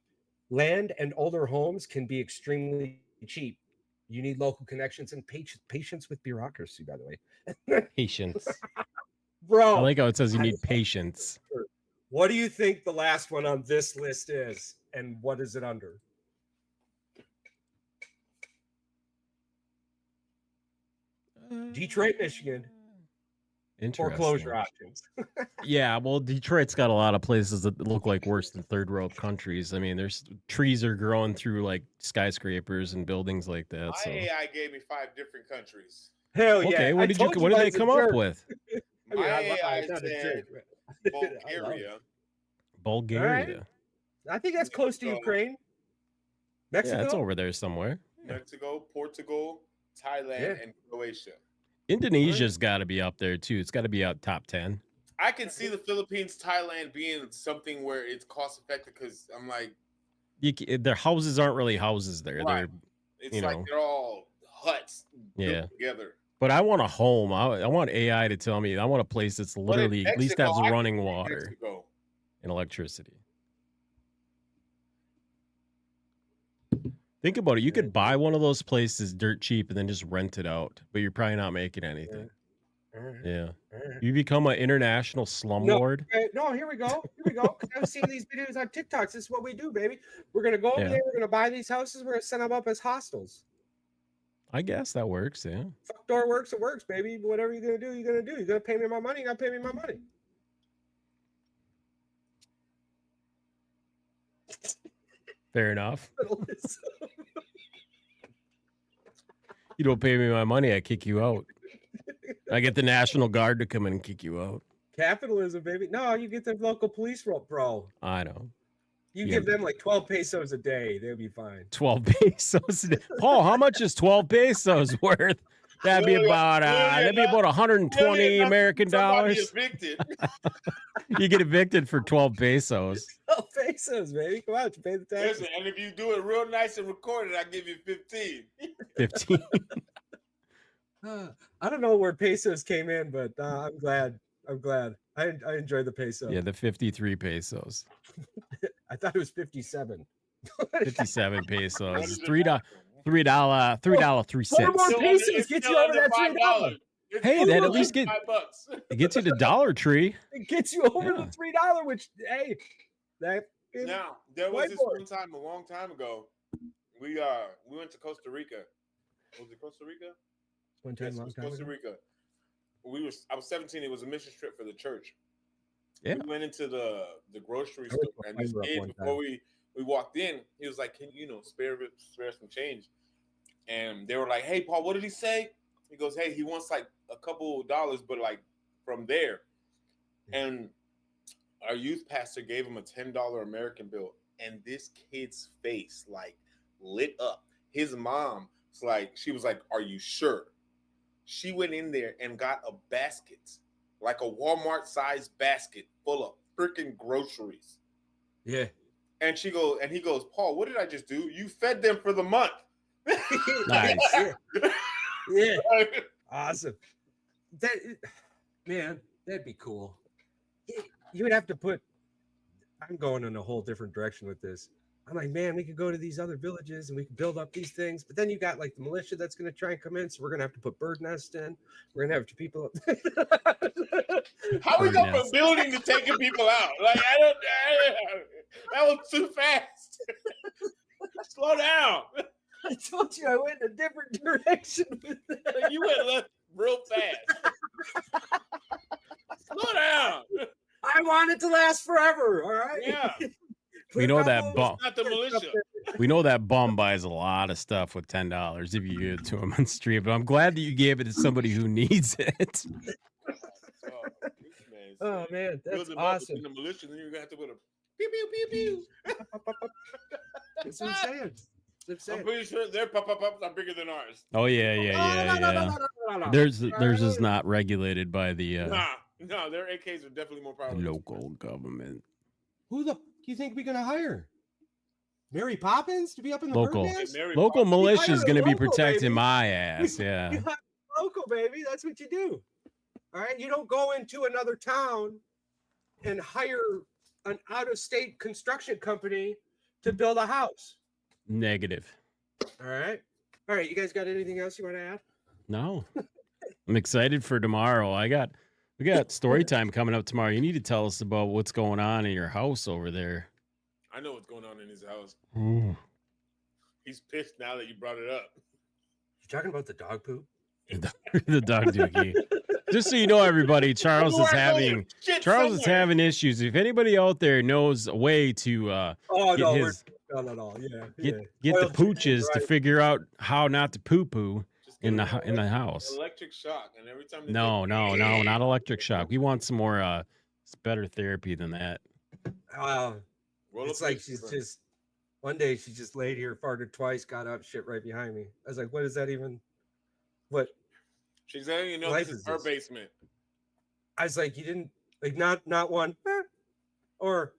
S4: land and older homes can be extremely cheap. You need local connections and patience with bureaucracy, by the way.
S2: Patience.
S4: Bro,
S2: I like how it says you need patience.
S4: what do you think the last one on this list is, and what is it under? Detroit, Michigan.
S2: Interesting.
S4: Foreclosure options.
S2: Yeah, well, Detroit's got a lot of places that look like worse than third world countries. I mean, there's trees are growing through like skyscrapers and buildings like that.
S3: My
S2: So
S3: AI gave me 5 different countries.
S4: Hell yeah!
S2: okay, what did they come up with?
S3: My AI
S4: I'm not a
S3: said
S4: jerk.
S3: Bulgaria.
S2: Bulgaria.
S4: I think that's close to Ukraine. Mexico.
S2: Yeah, it's over there somewhere.
S3: Mexico, Portugal, Thailand, and Croatia.
S2: Indonesia's got to be up there too. It's got to be out top 10.
S3: I can see the Philippines, Thailand being something where it's cost effective because I'm like,
S2: Their houses aren't really houses there.
S3: right.
S2: They're,
S3: It's like they're all huts built together.
S2: But I want a home. I want AI to tell me. I want a place that's literally
S3: Mexico,
S2: at least has running water and electricity. Think about it. You could buy one of those places dirt cheap and then just rent it out, but you're probably not making anything. Yeah. You become an international slumlord.
S4: No, here we go. I've seen these videos on TikToks. This is what we do, baby. We're going to go over there. We're going to buy these houses. We're going to set them up as hostels.
S2: I guess that works, yeah.
S4: Fuck door works, it works, baby. Whatever you're going to do, you're going to do. You're going to pay me my money, you got to pay me my money.
S2: Fair enough. You don't pay me my money, I kick you out. I get the National Guard to come in and kick you out.
S4: Capitalism, baby. No, you get the local police bro.
S2: I know.
S4: You give them like 12 pesos a day, they'll be fine.
S2: 12 pesos a day. Paul, how much is 12 pesos worth? That'd be about 120 American dollars. You get evicted for 12 pesos.
S4: 12 pesos, baby. Come on, you pay the taxes.
S3: Listen, and if you do it real nice and record it, I give you 15.
S2: 15.
S4: I don't know where pesos came in, but I'm glad. I enjoy the peso.
S2: Yeah, the 53 pesos.
S4: I thought it was 57.
S2: 57 pesos. $3.03.
S4: 4 more pesos get you over that $3.
S2: Hey, that at least it gets you to Dollar Tree.
S4: It gets you over the $3, which now
S3: there was this one time a long time ago. We went to Costa Rica. Was it Costa Rica?
S4: One time,
S3: yes,
S4: long time
S3: Costa Rica. I was 17. It was a mission trip for the church.
S2: Yeah.
S3: We went into the grocery store, and this kid, before we walked in, he was like, "Can you spare some change?" And they were like, "Hey, Paul, what did he say?" He goes, "Hey, he wants like a couple of dollars, but like from there." And our youth pastor gave him a $10 American bill, and this kid's face like lit up. His mom was like, "Are you sure?" She went in there and got a basket, like a Walmart-sized basket full of freaking groceries.
S4: Yeah.
S3: And he goes, Paul, what did I just do? You fed them for the month.
S2: Nice.
S4: Yeah. Awesome. Man, that'd be cool. You would have to put, I'm going in a whole different direction with this. I'm like, man, we could go to these other villages and we could build up these things. But then you got like the militia that's going to try and come in. So we're going to have to put bird nests in. We're going to have people.
S3: How we go from building to taking people out? Like, that was too fast. Slow down.
S4: I told you I went in a different direction with that.
S3: Like, you went left real fast. Slow down.
S4: I want it to last forever. All right.
S3: Yeah.
S2: We know that bum.
S3: Not the militia.
S2: We know that bum buys a lot of stuff with $10 if you give it to him on the street. But I'm glad that you gave it to somebody who needs it.
S4: Oh man, that's awesome.
S3: In the militia, then you're gonna have to put a pew pew pew pew.
S4: That's what I'm saying.
S3: I'm pretty sure their pop are bigger than ours.
S2: Oh yeah. Theirs is not regulated by the
S3: No, their AKs are definitely more powerful.
S2: Local government.
S5: Who the you think we're gonna hire? Mary Poppins to be up in the
S2: Local
S5: birdnest?
S2: local militia is going to be
S4: Local,
S2: protecting
S4: baby.
S2: my ass.
S4: You
S2: Yeah.
S4: hire local, baby. That's what you do. All right. You don't go into another town and hire an out-of-state construction company to build a house.
S2: Negative.
S4: All right. All right. You guys got anything else you want to add?
S2: No. I'm excited for tomorrow. We got story time coming up tomorrow. You need to tell us about what's going on in your house over there.
S3: I know what's going on in his house.
S2: Ooh.
S3: He's pissed now that you brought it up.
S4: You talking about the dog poop?
S2: The dog dookie. Just so you know, everybody, Charles is having issues. If anybody out there knows a way to
S4: No. Yeah.
S2: get the pooches to
S4: right.
S2: figure out how not to poo poo in the house.
S3: Electric shock, and every time.
S2: No, not electric shock. We want some more it's better therapy than that.
S4: It's like she's just one day she just laid here, farted twice, got up, shit right behind me. I was like, what is that even? What?
S3: She's letting you know this is her basement.
S4: I was like, you didn't like not one or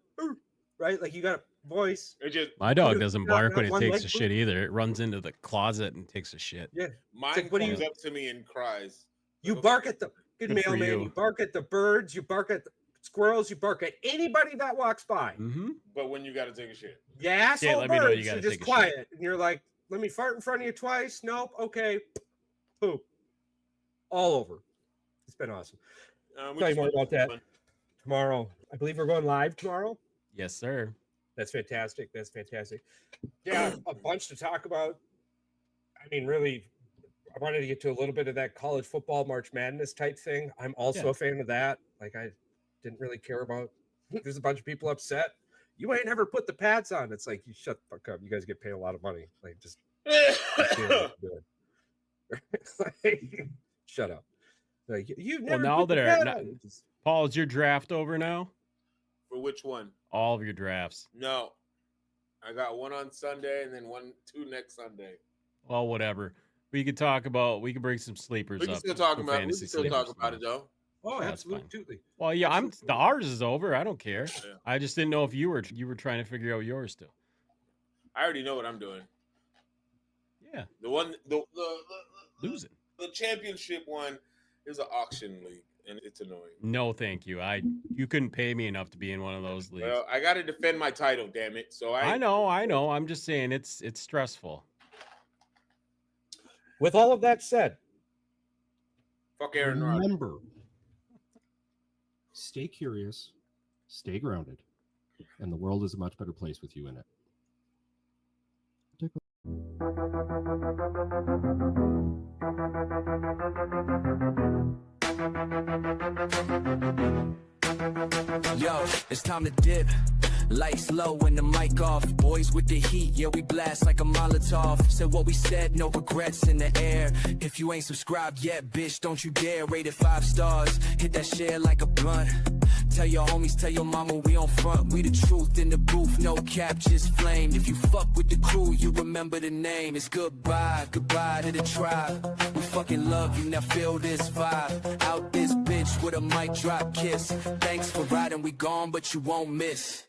S4: right? Like you got a voice.
S2: My dog doesn't bark when it takes a shit either. It runs into the closet and takes a shit.
S4: Yeah.
S3: Mine comes up to me and cries.
S4: You bark at the good mailman, you bark at the birds, you bark at the squirrels, you bark at anybody that walks by.
S2: Mm-hmm.
S3: But when you got to take a shit,
S4: yeah, asshole
S2: let
S4: birds,
S2: me know you gotta
S4: just
S2: take a
S4: quiet,
S2: shit.
S4: and you're like, let me fart in front of you twice. Nope, okay, poop, all over. It's been awesome. Tell you more about that tomorrow. I believe we're going live tomorrow.
S2: Yes, sir.
S4: That's fantastic. That's fantastic. Yeah, a bunch to talk about. I mean, really, I wanted to get to a little bit of that college football March Madness type thing. I'm also a fan of that. Like, I didn't really care about. There's a bunch of people upset. You ain't never put the pads on. It's like, you shut the fuck up. You guys get paid a lot of money. Like, just like, shut up. Like, you've never.
S2: Well, now
S4: put the
S2: that
S4: pad on.
S2: Paul, is your draft over now?
S3: For which one?
S2: All of your drafts.
S3: No, I got one on Sunday and then two next Sunday.
S2: Well, whatever. We could talk about. We could bring some sleepers up.
S3: We can still talk about it though.
S4: Oh,
S2: Yeah,
S4: absolutely.
S2: Well, yeah, ours is over. I don't care.
S3: Yeah.
S2: I just didn't know if you were trying to figure out yours still.
S3: I already know what I'm doing.
S2: Yeah.
S3: The
S2: Losing.
S3: The championship one is an auction league, and it's annoying.
S2: No, thank you. You couldn't pay me enough to be in one of those leagues.
S3: Well, I got to defend my title, damn it. So
S2: I know. I'm just saying it's stressful.
S4: With all of that said,
S3: fuck Aaron Rodgers.
S5: Remember, stay curious, stay grounded, and the world is a much better place with you in it.
S6: Yo, it's time to dip. Lights low and the mic off. Boys with the heat, yeah, we blast like a Molotov. Said what we said, no regrets in the air. If you ain't subscribed yet, bitch, don't you dare. Rate it 5 stars. Hit that share like a blunt. Tell your homies, tell your mama we on front. We the truth in the booth, no cap, just flame. If you fuck with the crew, you remember the name. It's goodbye, goodbye to the tribe. We fucking love you, now feel this vibe. Out this bitch with a mic drop kiss. Thanks for riding, we gone, but you won't miss.